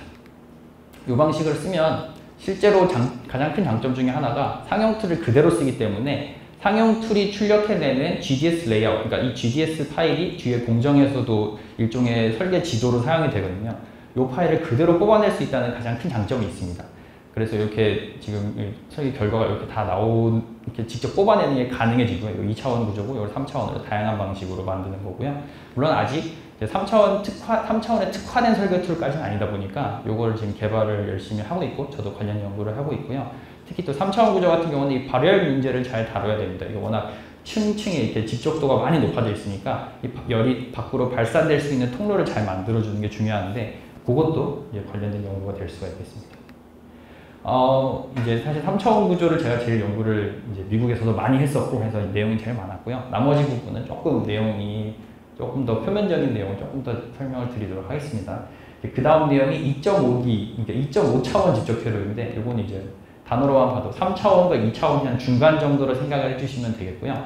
S1: 이 방식을 쓰면 실제로 가장 큰 장점 중에 하나가 상용 툴을 그대로 쓰기 때문에 상용 툴이 출력해내는 GDS 레이아웃, 그러니까 이 GDS 파일이 뒤에 공정에서도 일종의 설계 지도로 사용이 되거든요. 이 파일을 그대로 뽑아낼 수 있다는 가장 큰 장점이 있습니다. 그래서 이렇게 지금 설계 결과가 이렇게 다 이렇게 직접 뽑아내는 게 가능해지고요. 2차원 구조고, 이걸 3차원으로 다양한 방식으로 만드는 거고요. 물론 아직 3차원에 특화된 설계 툴까지는 아니다 보니까 이걸 지금 개발을 열심히 하고 있고, 저도 관련 연구를 하고 있고요. 특히 또 3차원 구조 같은 경우는 이 발열 문제를 잘 다뤄야 됩니다. 이게 워낙 층층에 이렇게 집적도가 많이 높아져 있으니까 이 열이 밖으로 발산될 수 있는 통로를 잘 만들어주는 게 중요한데, 그것도 이제 관련된 연구가 될 수가 있겠습니다. 이제 사실 3차원 구조를 제가 제일 연구를 이제 미국에서도 많이 했었고 해서 내용이 제일 많았고요. 나머지 부분은 조금 더 표면적인 내용을 조금 더 설명을 드리도록 하겠습니다. 그 다음 내용이 2.5D, 그러니까 2.5차원 집적 회로인데, 이건 이제 단어로만 봐도 3차원과 2차원 그냥 중간 정도로 생각을 해주시면 되겠고요.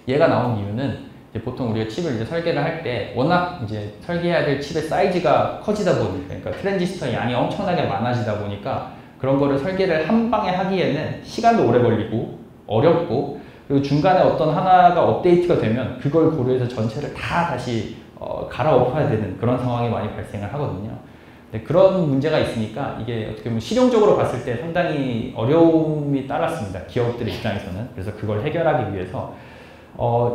S1: 얘가 나온 이유는 이제 보통 우리가 칩을 이제 설계를 할 때 워낙 이제 설계해야 될 칩의 사이즈가 커지다 보니까, 그러니까 트랜지스터 양이 엄청나게 많아지다 보니까 그런 거를 설계를 한 방에 하기에는 시간도 오래 걸리고 어렵고, 그리고 중간에 어떤 하나가 업데이트가 되면 그걸 고려해서 전체를 다 다시 갈아엎어야 되는 그런 상황이 많이 발생을 하거든요. 근데 그런 문제가 있으니까 이게 어떻게 보면 실용적으로 봤을 때 상당히 어려움이 따랐습니다. 기업들 입장에서는. 그래서 그걸 해결하기 위해서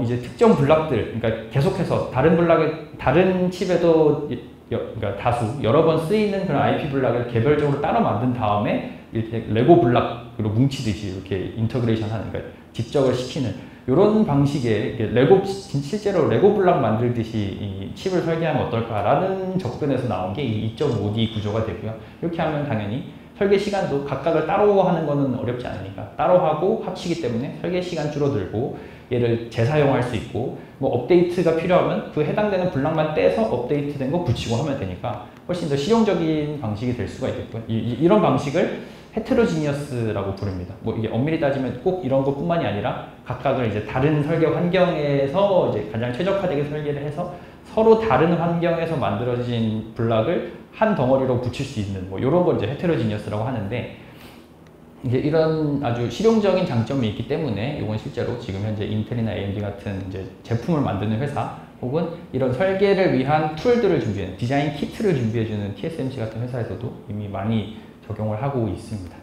S1: 이제 특정 블락들, 그러니까 계속해서 다른 칩에도 그러니까 다수 여러 번 쓰이는 그런 IP 블락을 개별적으로 따로 만든 다음에 이렇게 레고 블락으로 뭉치듯이 이렇게 인터그레이션 하는, 그러니까 집적을 시키는 이런 방식의 실제로 레고 블락 만들듯이 이 칩을 설계하면 어떨까라는 접근에서 나온 게 이 2.5D 구조가 되고요. 이렇게 하면 당연히 설계 시간도 각각을 따로 하는 거는 어렵지 않으니까 따로 하고 합치기 때문에 설계 시간 줄어들고, 얘를 재사용할 수 있고, 뭐 업데이트가 필요하면 그 해당되는 블락만 떼서 업데이트된 거 붙이고 하면 되니까 훨씬 더 실용적인 방식이 될 수가 있겠고요. 이런 방식을 헤테로지니어스라고 부릅니다. 뭐 이게 엄밀히 따지면 꼭 이런 것뿐만이 아니라 각각을 이제 다른 설계 환경에서 이제 가장 최적화되게 설계를 해서 서로 다른 환경에서 만들어진 블락을 한 덩어리로 붙일 수 있는 뭐 이런 걸 이제 헤테로지니어스라고 하는데, 이제 이런 아주 실용적인 장점이 있기 때문에 이건 실제로 지금 현재 인텔이나 AMD 같은 이제 제품을 만드는 회사 혹은 이런 설계를 위한 툴들을 준비하는 디자인 키트를 준비해주는 TSMC 같은 회사에서도 이미 많이 적용을 하고 있습니다.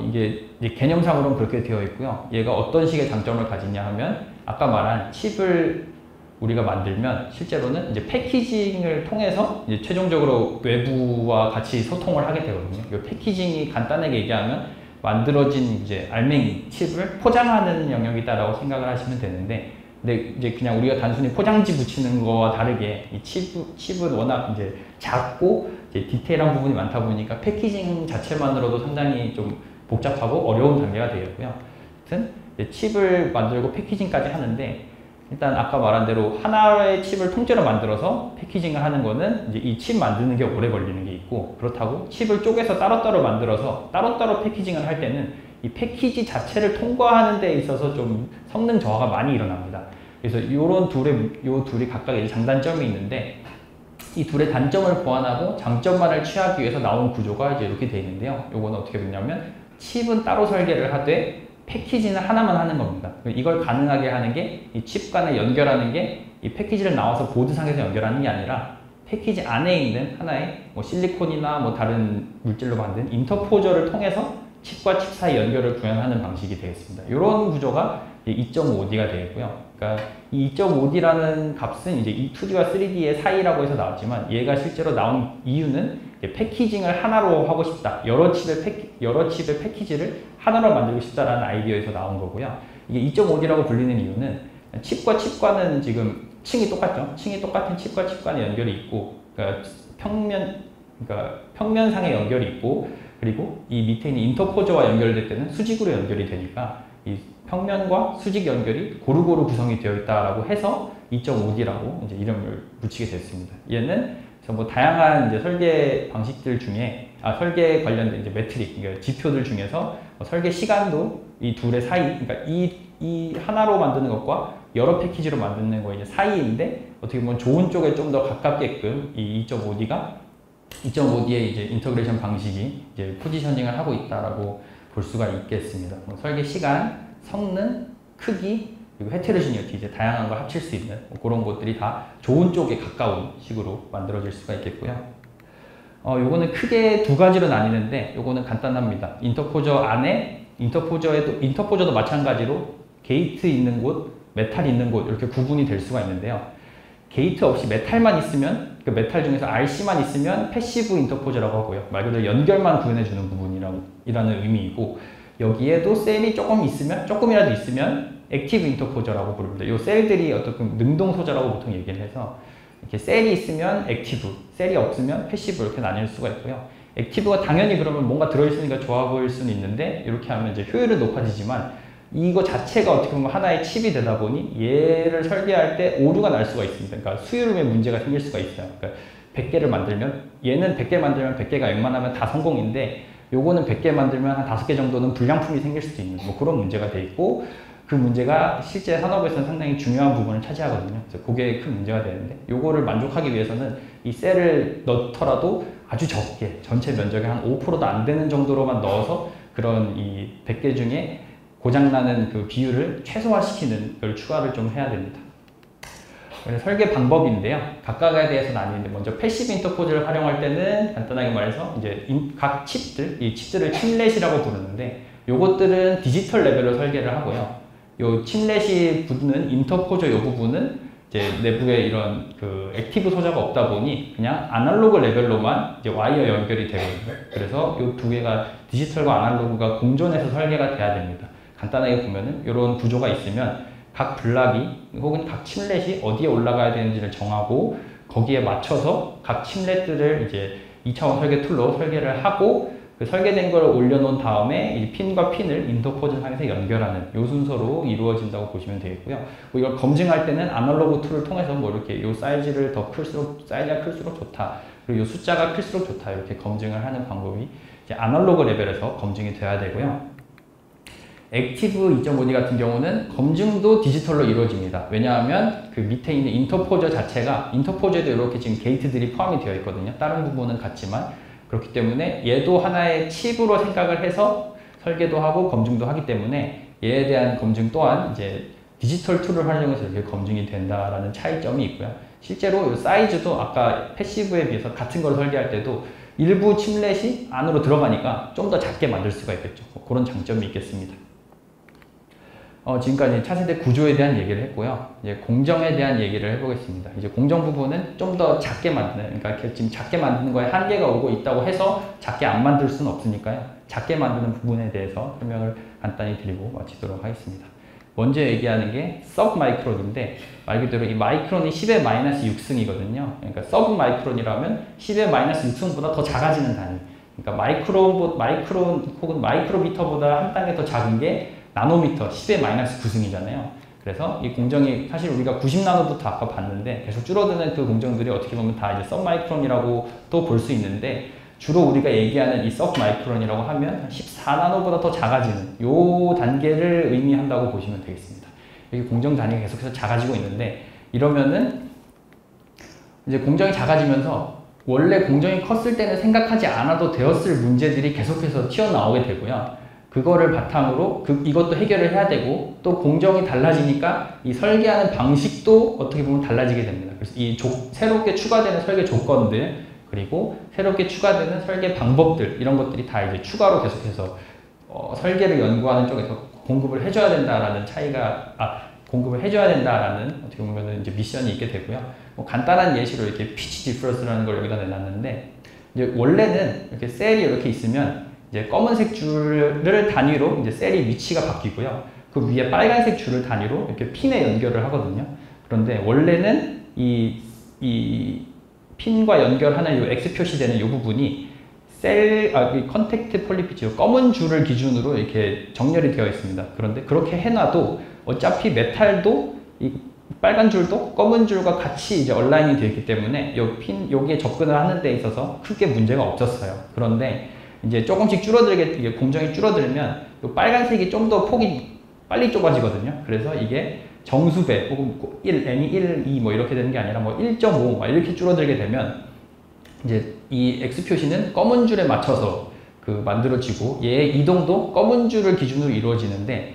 S1: 이게 이제 개념상으로는 그렇게 되어 있고요. 얘가 어떤 식의 장점을 가지냐 하면, 아까 말한 칩을 우리가 만들면 실제로는 이제 패키징을 통해서 이제 최종적으로 외부와 같이 소통을 하게 되거든요. 이 패키징이 간단하게 얘기하면 만들어진 이제 알맹이 칩을 포장하는 영역이다라고 생각을 하시면 되는데, 근데 이제 그냥 우리가 단순히 포장지 붙이는 거와 다르게 이 칩은 워낙 이제 작고 이제 디테일한 부분이 많다 보니까 패키징 자체만으로도 상당히 좀 복잡하고 어려운 단계가 되겠고요. 이제 칩을 만들고 패키징까지 하는데, 일단 아까 말한 대로 하나의 칩을 통째로 만들어서 패키징을 하는 거는 이제 이 칩 만드는 게 오래 걸리는 게 있고, 그렇다고 칩을 쪼개서 따로따로 만들어서 따로따로 패키징을 할 때는 이 패키지 자체를 통과하는 데 있어서 좀 성능 저하가 많이 일어납니다. 그래서 요 둘이 각각 이제 장단점이 있는데, 이 둘의 단점을 보완하고 장점만을 취하기 위해서 나온 구조가 이제 이렇게 되어 있는데요. 요거는 어떻게 되냐면 칩은 따로 설계를 하되 패키지는 하나만 하는 겁니다. 이걸 가능하게 하는 게 이 칩 간에 연결하는 게 이 패키지를 나와서 보드상에서 연결하는 게 아니라 패키지 안에 있는 하나의 뭐 실리콘이나 뭐 다른 물질로 만든 인터포저를 통해서 칩과 칩 사이 연결을 구현하는 방식이 되겠습니다. 이런 구조가 2.5D가 되겠고요. 그러니까 이 2.5D라는 값은 이제 이 2D와 3D의 사이라고 해서 나왔지만, 얘가 실제로 나온 이유는 패키징을 하나로 하고 싶다. 여러 칩의 패키지를 하나로 만들고 싶다라는 아이디어에서 나온 거고요. 이게 2.5D라고 불리는 이유는 칩과 칩과는 지금 층이 똑같죠. 층이 똑같은 칩과 칩 간의 연결이 있고, 그러니까 평면상의 연결이 있고, 그리고 이 밑에 있는 인터포저와 연결될 때는 수직으로 연결이 되니까 이 평면과 수직 연결이 고루고루 구성이 되어 있다라고 해서 2.5D라고 이제 이름을 붙이게 됐습니다. 얘는 뭐 다양한 이제 설계 방식들 중에 설계 관련된 이제 매트릭, 그러니까 지표들 중에서 설계 시간도 이 둘의 사이, 그러니까 이 하나로 만드는 것과 여러 패키지로 만드는 거 이제 사이인데, 어떻게 보면 좋은 쪽에 좀 더 가깝게끔 이 2.5D의 이제 인터그레이션 방식이 이제 포지셔닝을 하고 있다라고 볼 수가 있겠습니다. 설계 시간, 성능, 크기, 그리고 헤테로지니티, 이제 다양한 걸 합칠 수 있는 그런 것들이 다 좋은 쪽에 가까운 식으로 만들어질 수가 있겠고요. 요거는 크게 두 가지로 나뉘는데, 요거는 간단합니다. 인터포저 안에, 인터포저도 마찬가지로 게이트 있는 곳, 메탈 있는 곳, 이렇게 구분이 될 수가 있는데요. 게이트 없이 메탈만 있으면, 그 메탈 중에서 RC만 있으면 패시브 인터포저라고 하고요. 말 그대로 연결만 구현해주는 부분이라는 의미이고, 여기에도 셀이 조금이라도 있으면 액티브 인터포저라고 부릅니다. 이 셀들이 어떤 능동 소자라고 보통 얘기를 해서, 이렇게 셀이 있으면 액티브, 셀이 없으면 패시브, 이렇게 나뉠 수가 있고요. 액티브가 당연히 그러면 뭔가 들어있으니까 좋아 보일 수는 있는데, 이렇게 하면 이제 효율은 높아지지만 이거 자체가 어떻게 보면 하나의 칩이 되다 보니 얘를 설계할 때 오류가 날 수가 있습니다. 그러니까 수율에 문제가 생길 수가 있어요. 그러니까 100개를 만들면, 얘는 100개 만들면 100개가 웬만하면 다 성공인데, 요거는 100개 만들면 한 5개 정도는 불량품이 생길 수도 있는 뭐 그런 문제가 돼 있고, 그 문제가 실제 산업에서는 상당히 중요한 부분을 차지하거든요. 그래서 그게 큰 문제가 되는데, 요거를 만족하기 위해서는 이 셀을 넣더라도 아주 적게, 전체 면적의 한 5%도 안 되는 정도로만 넣어서 그런 이 100개 중에 고장나는 그 비율을 최소화시키는 걸 추가를 좀 해야 됩니다. 그래서 설계 방법인데요. 각각에 대해서 나뉘는데, 먼저 패시브 인터포저를 활용할 때는 간단하게 말해서 이제 각 칩들, 이 칩들을 칩렛이라고 부르는데, 요것들은 디지털 레벨로 설계를 하고요. 요 칩렛이 붙는 인터포저 요 부분은 이제 내부에 이런 그 액티브 소자가 없다 보니 그냥 아날로그 레벨로만 이제 와이어 연결이 되거든요. 그래서 요 두 개가 디지털과 아날로그가 공존해서 설계가 돼야 됩니다. 간단하게 보면은 이런 구조가 있으면 각 블락이 혹은 각 칩렛이 어디에 올라가야 되는지를 정하고, 거기에 맞춰서 각 칩렛들을 이제 2차원 설계 툴로 설계를 하고, 그 설계된 걸 올려놓은 다음에 이 핀과 핀을 인터포저 상에서 연결하는 이 순서로 이루어진다고 보시면 되겠고요. 뭐 이걸 검증할 때는 아날로그 툴을 통해서 뭐 이렇게 이 사이즈가 클수록 좋다, 그리고 이 숫자가 클수록 좋다, 이렇게 검증을 하는 방법이 이제 아날로그 레벨에서 검증이 돼야 되고요. 액티브 2.5D 같은 경우는 검증도 디지털로 이루어집니다. 왜냐하면 그 밑에 있는 인터포저 자체가, 인터포저에도 이렇게 지금 게이트들이 포함이 되어 있거든요. 다른 부분은 같지만, 그렇기 때문에 얘도 하나의 칩으로 생각을 해서 설계도 하고 검증도 하기 때문에 얘에 대한 검증 또한 이제 디지털 툴을 활용해서 이렇게 검증이 된다라는 차이점이 있고요. 실제로 이 사이즈도 아까 패시브에 비해서 같은 걸 설계할 때도 일부 칩렛이 안으로 들어가니까 좀 더 작게 만들 수가 있겠죠. 그런 장점이 있겠습니다. 지금까지 차세대 구조에 대한 얘기를 했고요. 이제 공정에 대한 얘기를 해보겠습니다. 이제 공정 부분은 좀 더 작게 만드는, 그러니까 지금 작게 만드는 거에 한계가 오고 있다고 해서 작게 안 만들 수는 없으니까요. 작게 만드는 부분에 대해서 설명을 간단히 드리고 마치도록 하겠습니다. 먼저 얘기하는 게 서브 마이크론인데, 말 그대로 이 마이크론이 10의 마이너스 6승이거든요. 그러니까 서브 마이크론이라면 10의 마이너스 6승보다 더 작아지는 단위. 그러니까 마이크론 혹은 마이크로미터보다 한 단계 더 작은 게 나노미터 10의 마이너스 9승이잖아요. 그래서 이 공정이 사실 우리가 90나노부터 아까 봤는데 계속 줄어드는 그 공정들이 어떻게 보면 다 이제 सब마이크론이라고 또 볼 수 있는데, 주로 우리가 얘기하는 이 सब마이크론이라고 하면 14나노보다 더 작아지는 요 단계를 의미한다고 보시면 되겠습니다. 여기 공정 단위가 계속해서 작아지고 있는데, 이러면은 이제 공정이 작아지면서 원래 공정이 컸을 때는 생각하지 않아도 되었을 문제들이 계속해서 튀어나오게 되고요. 그거를 바탕으로 이것도 해결을 해야 되고, 또 공정이 달라지니까 이 설계하는 방식도 어떻게 보면 달라지게 됩니다. 그래서 이 새롭게 추가되는 설계 조건들, 그리고 새롭게 추가되는 설계 방법들, 이런 것들이 다 이제 추가로 계속해서 설계를 연구하는 쪽에서 공급을 해줘야 된다라는 공급을 해줘야 된다라는 어떻게 보면 이제 미션이 있게 되고요. 뭐 간단한 예시로 이렇게 피치 디퍼런스라는 걸 여기다 내놨는데, 이제 원래는 이렇게 셀이 이렇게 있으면 이제 검은색 줄을 단위로 이제 셀이 위치가 바뀌고요. 그 위에 빨간색 줄을 단위로 이렇게 핀에 연결을 하거든요. 그런데 원래는 이 핀과 연결하는 이 X 표시되는 이 부분이 이 컨택트 폴리피지, 검은 줄을 기준으로 이렇게 정렬이 되어 있습니다. 그런데 그렇게 해놔도 어차피 메탈도 이 빨간 줄도 검은 줄과 같이 이제 얼라인이 되어 있기 때문에 여기에 접근을 하는 데 있어서 크게 문제가 없었어요. 그런데 이제 조금씩 이게 공정이 줄어들면 이 빨간색이 좀 더 폭이 빨리 좁아지거든요. 그래서 이게 정수배 혹은 n이 1, 2 뭐 이렇게 되는 게 아니라 뭐 1.5 이렇게 줄어들게 되면 이제 이 X 표시는 검은 줄에 맞춰서 만들어지고, 얘의 이동도 검은 줄을 기준으로 이루어지는데,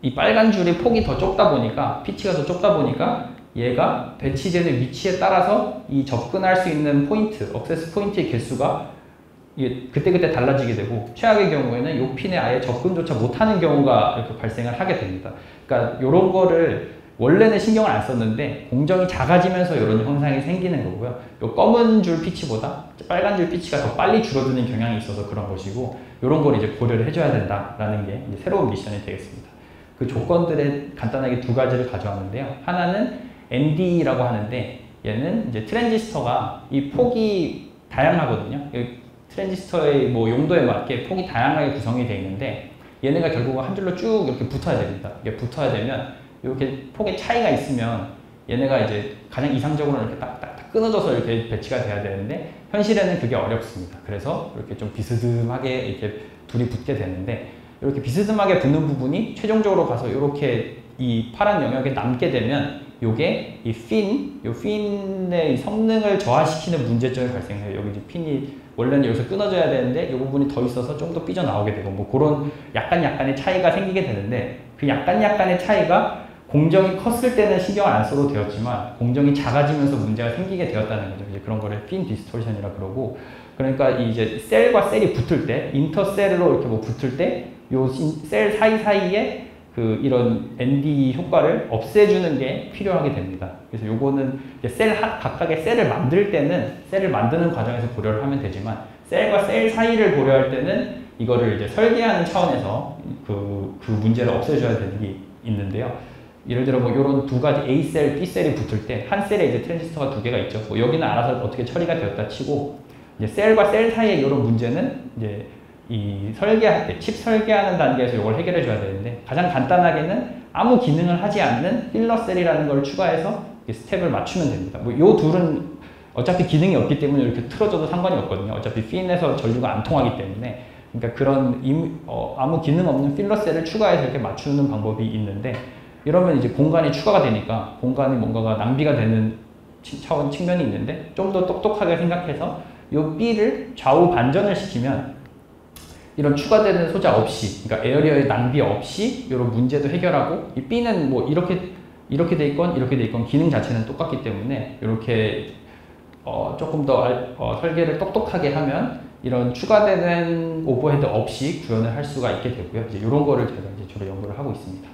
S1: 이 빨간 줄이 폭이 더 좁다 보니까, 피치가 더 좁다 보니까 얘가 배치되는 위치에 따라서 이 접근할 수 있는 포인트, 액세스 포인트의 개수가 이게 그때그때 달라지게 되고, 최악의 경우에는 이 핀에 아예 접근조차 못하는 경우가 이렇게 발생을 하게 됩니다. 그러니까 이런 거를 원래는 신경을 안 썼는데 공정이 작아지면서 이런 현상이 생기는 거고요. 이 검은 줄 피치보다 빨간 줄 피치가 더 빨리 줄어드는 경향이 있어서 그런 것이고, 이런 걸 이제 고려를 해줘야 된다라는 게 이제 새로운 미션이 되겠습니다. 그 조건들에 간단하게 두 가지를 가져왔는데요. 하나는 ND라고 하는데, 얘는 이제 트랜지스터가 이 폭이 다양하거든요. 트랜지스터의 뭐 용도에 맞게 폭이 다양하게 구성이 되어 있는데, 얘네가 결국은 한 줄로 쭉 이렇게 붙어야 됩니다. 이게 붙어야 되면 이렇게 폭의 차이가 있으면 얘네가 이제 가장 이상적으로는 이렇게 딱딱딱 끊어져서 이렇게 배치가 돼야 되는데, 현실에는 그게 어렵습니다. 그래서 이렇게 좀 비스듬하게 이렇게 둘이 붙게 되는데, 이렇게 비스듬하게 붙는 부분이 최종적으로 가서 이렇게 이 파란 영역에 남게 되면 요게 이 핀의 성능을 저하시키는 문제점이 발생해요. 여기 이제 핀이 원래는 여기서 끊어져야 되는데 이 부분이 더 있어서 좀 더 삐져나오게 되고, 뭐 그런 약간의 차이가 생기게 되는데, 그 약간의 차이가 공정이 컸을 때는 신경을 안 써도 되었지만 공정이 작아지면서 문제가 생기게 되었다는 거죠. 이제 그런 거를 핀 디스토션이라 그러고, 그러니까 이제 셀과 셀이 붙을 때, 인터셀로 이렇게 뭐 붙을 때 요 셀 사이사이에 이런 ND 효과를 없애주는 게 필요하게 됩니다. 그래서 요거는 이제 각각의 셀을 만들 때는 셀을 만드는 과정에서 고려를 하면 되지만, 셀과 셀 사이를 고려할 때는 이거를 이제 설계하는 차원에서 그 문제를 없애줘야 되는 게 있는데요. 예를 들어 뭐 이런 두 가지 A셀, B셀이 붙을 때 한 셀에 이제 트랜지스터가 두 개가 있죠. 뭐 여기는 알아서 어떻게 처리가 되었다 치고, 이제 셀과 셀 사이의 이런 문제는 이제 이 설계할 때, 칩 설계하는 단계에서 이걸 해결해 줘야 되는데, 가장 간단하게는 아무 기능을 하지 않는 필러셀이라는 걸 추가해서 스텝을 맞추면 됩니다. 뭐 요 둘은 어차피 기능이 없기 때문에 이렇게 틀어져도 상관이 없거든요. 어차피 핀에서 전류가 안 통하기 때문에. 그러니까 그런 아무 기능 없는 필러셀을 추가해서 이렇게 맞추는 방법이 있는데, 이러면 이제 공간이 추가가 되니까 공간이 뭔가가 낭비가 되는 측면이 있는데, 좀 더 똑똑하게 생각해서 이 B를 좌우 반전을 시키면 이런 추가되는 소자 없이, 그러니까 에어리어의 낭비 없이 이런 문제도 해결하고, 이 B는 뭐 이렇게 돼 있건 이렇게 돼 있건 기능 자체는 똑같기 때문에 이렇게 조금 더 설계를 똑똑하게 하면 이런 추가되는 오버헤드 없이 구현을 할 수가 있게 되고요. 이제 이런 거를 제가 이제 주로 연구를 하고 있습니다.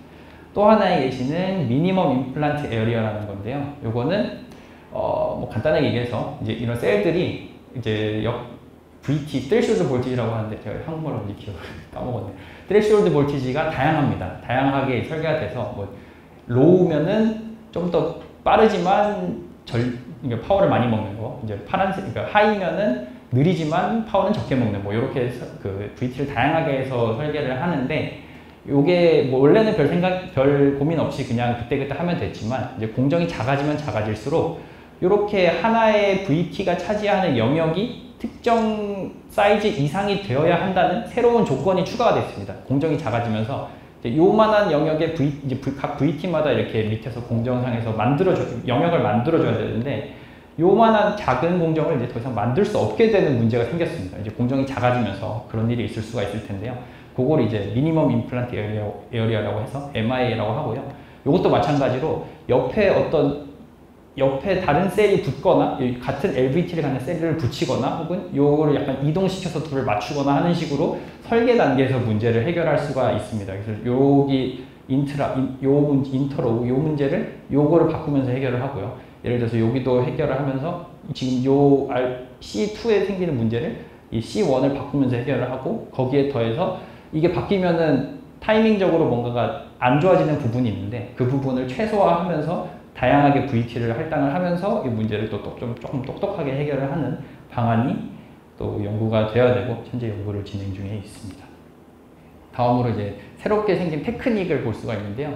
S1: 또 하나의 예시는 미니멈 임플란트 에어리어라는 건데요. 요거는 뭐 간단하게 얘기해서 이제 이런 셀들이 이제 VT, threshold 볼티지라고 하는데, 제가 한국말로 뭔지 기억을 까먹었네요. threshold 볼티지가 다양합니다. 다양하게 설계가 돼서, 뭐 로우면은 좀 더 빠르지만 그러니까 파워를 많이 먹는 거, 이제 파란색, 그러니까 하이면은 느리지만 파워는 적게 먹는, 뭐 이렇게 VT를 다양하게 해서 설계를 하는데, 요게 뭐 원래는 별 고민 없이 그냥 그때그때 하면 됐지만 이제 공정이 작아지면 작아질수록 이렇게 하나의 VT가 차지하는 영역이 특정 사이즈 이상이 되어야 한다는 새로운 조건이 추가가 됐습니다. 공정이 작아지면서 요만한 영역의 각 VT마다 이렇게 밑에서 공정상에서 영역을 만들어줘야 되는데 요만한 작은 공정을 이제 더 이상 만들 수 없게 되는 문제가 생겼습니다. 이제 공정이 작아지면서 그런 일이 있을 수가 있을 텐데요. 그걸 이제 미니멈 임플란트 에어리아라고 해서 MIA라고 하고요. 이것도 마찬가지로 옆에 다른 셀이 붙거나 같은 LVT를 갖는 셀을 붙이거나 혹은 요거를 약간 이동시켜서 둘을 맞추거나 하는 식으로 설계 단계에서 문제를 해결할 수가 있습니다. 그래서 여기 인터로 요 문제를 요거를 바꾸면서 해결을 하고요. 예를 들어서 여기도 해결을 하면서 지금 요 C2에 생기는 문제를 이 C1을 바꾸면서 해결을 하고 거기에 더해서 이게 바뀌면은 타이밍적으로 뭔가가 안 좋아지는 부분이 있는데 그 부분을 최소화하면서 다양하게 VT를 할당을 하면서 이 문제를 또 조금 똑똑하게 해결을 하는 방안이 또 연구가 되어야 되고 현재 연구를 진행 중에 있습니다. 다음으로 이제 새롭게 생긴 테크닉을 볼 수가 있는데요.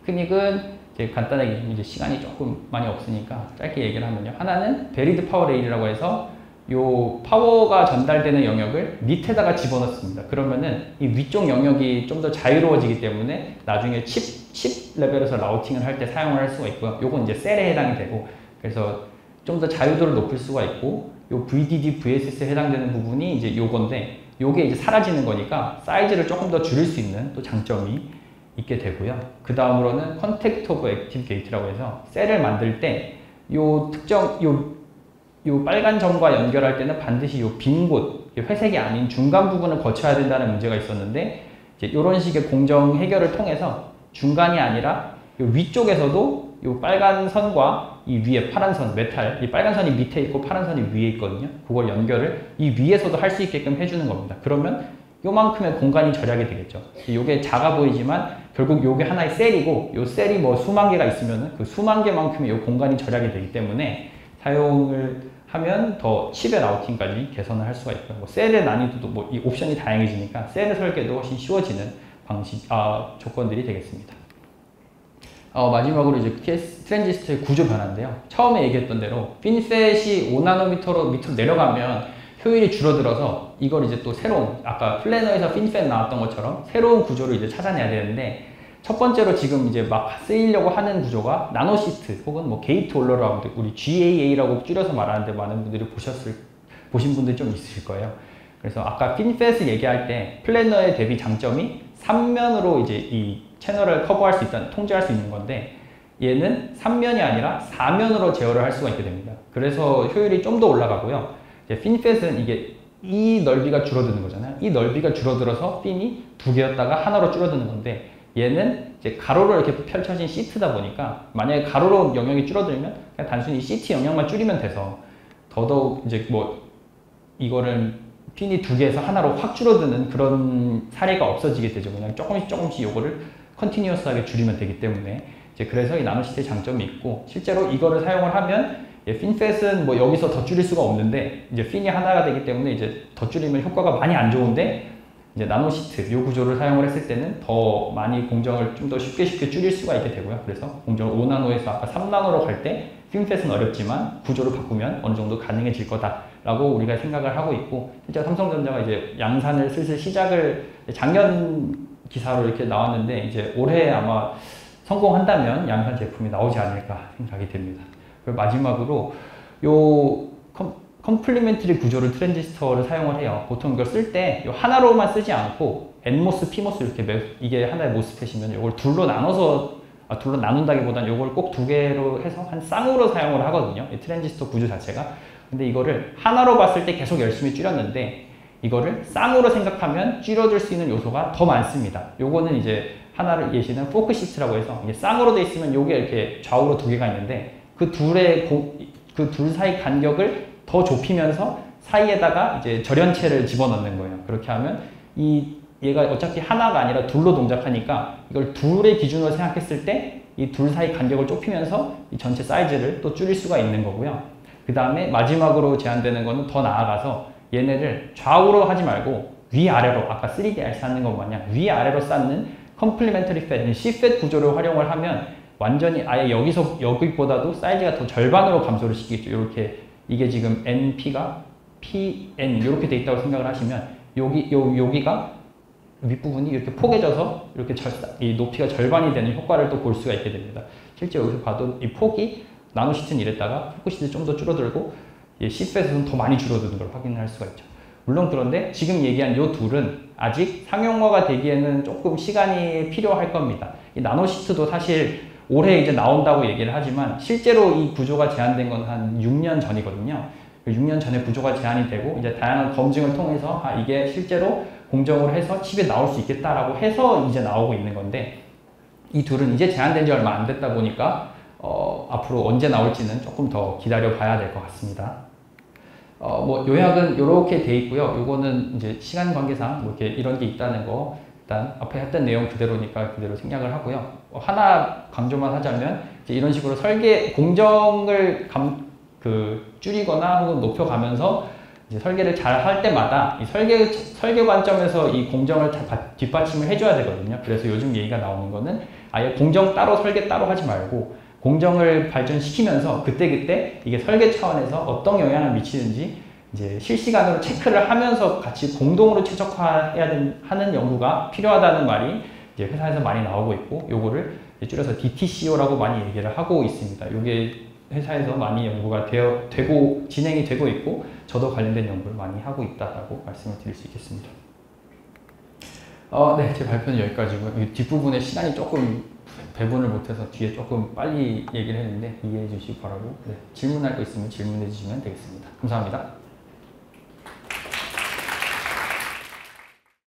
S1: 테크닉은 이제 간단하게 이제 시간이 조금 많이 없으니까 짧게 얘기를 하면요. 하나는 베리드 파워 레일이라고 해서 요 파워가 전달되는 영역을 밑에다가 집어넣습니다. 그러면은 이 위쪽 영역이 좀 더 자유로워지기 때문에 나중에 칩 레벨에서 라우팅을 할 때 사용을 할 수가 있고요. 요건 이제 셀에 해당이 되고 그래서 좀 더 자유도를 높일 수가 있고 요 VDD, VSS에 해당되는 부분이 이제 요건데 요게 이제 사라지는 거니까 사이즈를 조금 더 줄일 수 있는 또 장점이 있게 되고요. 그 다음으로는 컨택트 오브 액티브 게이트라고 해서 셀을 만들 때 요 특정 요 빨간 점과 연결할 때는 반드시 요 빈 곳, 회색이 아닌 중간 부분을 거쳐야 된다는 문제가 있었는데 이제 이런 식의 공정 해결을 통해서 중간이 아니라 요 위쪽에서도 요 빨간 선과 이 위에 파란 선, 메탈, 이 빨간 선이 밑에 있고 파란 선이 위에 있거든요. 그걸 연결을 이 위에서도 할 수 있게끔 해주는 겁니다. 그러면 요만큼의 공간이 절약이 되겠죠. 요게 작아 보이지만 결국 요게 하나의 셀이고 요 셀이 뭐 수만 개가 있으면 그 수만 개만큼의 요 공간이 절약이 되기 때문에 사용을 하면 더 칩의 라우팅까지 개선을 할 수가 있고요. 뭐 셀의 난이도도 뭐 이 옵션이 다양해지니까 셀의 설계도 훨씬 쉬워지는 조건들이 되겠습니다. 마지막으로 이제 트랜지스터의 구조 변화인데요. 처음에 얘기했던 대로 핀셋이 5나노미터로 밑으로 내려가면 효율이 줄어들어서 이걸 이제 또 새로운 아까 플래너에서 핀셋 나왔던 것처럼 새로운 구조를 이제 찾아내야 되는데 첫 번째로 지금 이제 막 쓰이려고 하는 구조가 나노시트 혹은 뭐 게이트 올러라고 우리 GAA라고 줄여서 말하는데 많은 분들이 보신 분들 좀 있으실 거예요. 그래서 아까 핀셋을 얘기할 때 플래너의 대비 장점이 3면으로 이제 이 채널을 커버할 수 있다는 통제할 수 있는 건데 얘는 3면이 아니라 4면으로 제어를 할 수가 있게 됩니다. 그래서 효율이 좀 더 올라가고요. 핀셋은 이게 이 넓이가 줄어드는 거잖아요. 이 넓이가 줄어들어서 핀이 2개였다가 하나로 줄어드는 건데 얘는 이제 가로로 이렇게 펼쳐진 시트다 보니까 만약에 가로로 영역이 줄어들면 그냥 단순히 시트 영역만 줄이면 돼서 더더욱 이제 뭐 이거를 핀이 2개에서 하나로 확 줄어드는 그런 사례가 없어지게 되죠. 그냥 조금씩 요거를 컨티뉴어스하게 줄이면 되기 때문에 이제 그래서 이 나노시트의 장점이 있고 실제로 이거를 사용을 하면 핀셋은 뭐 여기서 더 줄일 수가 없는데 이제 핀이 하나가 되기 때문에 이제 더 줄이면 효과가 많이 안 좋은데 이제 나노시트 이 구조를 사용을 했을 때는 더 많이 공정을 좀 더 쉽게 줄일 수가 있게 되고요. 그래서 공정을 5나노에서 아까 3나노로 갈 때 핀셋은 어렵지만 구조를 바꾸면 어느 정도 가능해질 거다라고 우리가 생각을 하고 있고 실제 삼성전자가 이제 양산을 슬슬 시작을 작년 기사로 이렇게 나왔는데 이제 올해 아마 성공한다면 양산 제품이 나오지 않을까 생각이 됩니다. 그리고 마지막으로 요 컴플리멘터리 구조를 트랜지스터를 사용을 해요. 보통 이걸 쓸 때 하나로만 쓰지 않고 NMOS, PMOS 이렇게 이게 하나의 모스펫이면 이걸 둘로 나눈다기보다는 이걸 꼭 2개로 해서 한 쌍으로 사용을 하거든요. 이 트랜지스터 구조 자체가. 근데 이거를 하나로 봤을 때 계속 열심히 줄였는데 이거를 쌍으로 생각하면 줄여줄 수 있는 요소가 더 많습니다. 요거는 이제 하나를 예시는 포크시트라고 해서 이게 쌍으로 돼 있으면 요게 이렇게 좌우로 2개가 있는데 그 둘 사이 간격을 더 좁히면서 사이에다가 이제 절연체를 집어넣는 거예요. 그렇게 하면 얘가 어차피 하나가 아니라 둘로 동작하니까 이걸 둘의 기준으로 생각했을 때 이 둘 사이 간격을 좁히면서 이 전체 사이즈를 또 줄일 수가 있는 거고요. 그 다음에 마지막으로 제한되는 거는 더 나아가서 얘네를 좌우로 하지 말고 위아래로 아까 3D 알 쌓는 것 마냥 위아래로 쌓는 컴플리멘터리 팻, C팻 구조를 활용을 하면 완전히 아예 여기보다도 사이즈가 더 절반으로 감소를 시키겠죠. 이렇게 이게 지금 NP가 PN 이렇게 돼 있다고 생각을 하시면 여기가 윗부분이 이렇게 포개져서 이렇게 이 높이가 절반이 되는 효과를 또 볼 수가 있게 됩니다. 실제 여기서 봐도 이 폭이 나노시트는 이랬다가 포크시트 좀 더 줄어들고 C팻에서는 더 많이 줄어드는 걸 확인할 수가 있죠. 물론 그런데 지금 얘기한 이 둘은 아직 상용화가 되기에는 조금 시간이 필요할 겁니다. 이 나노시트도 사실 올해 이제 나온다고 얘기를 하지만 실제로 이 구조가 제안된 건 한 6년 전이거든요. 6년 전에 구조가 제안이 되고 이제 다양한 검증을 통해서 이게 실제로 공정으로 해서 칩에 나올 수 있겠다라고 해서 이제 나오고 있는 건데 이 둘은 이제 제안된 지 얼마 안 됐다 보니까 앞으로 언제 나올지는 조금 더 기다려 봐야 될 것 같습니다. 뭐 요약은 이렇게 돼 있고요. 요거는 이제 시간 관계상 뭐 이렇게 이런 게 있다는 거 일단 앞에 했던 내용 그대로니까 그대로 생략을 하고요. 하나 강조만 하자면 이제 이런 식으로 설계 공정을 줄이거나 혹은 높여가면서 이제 설계를 잘 할 때마다 이 설계 관점에서 이 공정을 뒷받침을 해줘야 되거든요. 그래서 요즘 얘기가 나오는 거는 아예 공정 따로 설계 따로 하지 말고 공정을 발전시키면서 그때그때 이게 설계 차원에서 어떤 영향을 미치는지 이제 실시간으로 체크를 하면서 같이 공동으로 최적화해야 하는 연구가 필요하다는 말이 이제 회사에서 많이 나오고 있고 요거를 줄여서 DTCO라고 많이 얘기를 하고 있습니다. 이게 회사에서 많이 연구가 진행이 되고 있고 저도 관련된 연구를 많이 하고 있다라고 말씀을 드릴 수 있겠습니다. 네, 제 발표는 여기까지고요. 뒷부분에 시간이 조금 배분을 못해서 뒤에 조금 빨리 얘기를 했는데 이해해 주시기 바라고 질문할 거 있으면 질문해 주시면 되겠습니다. 감사합니다.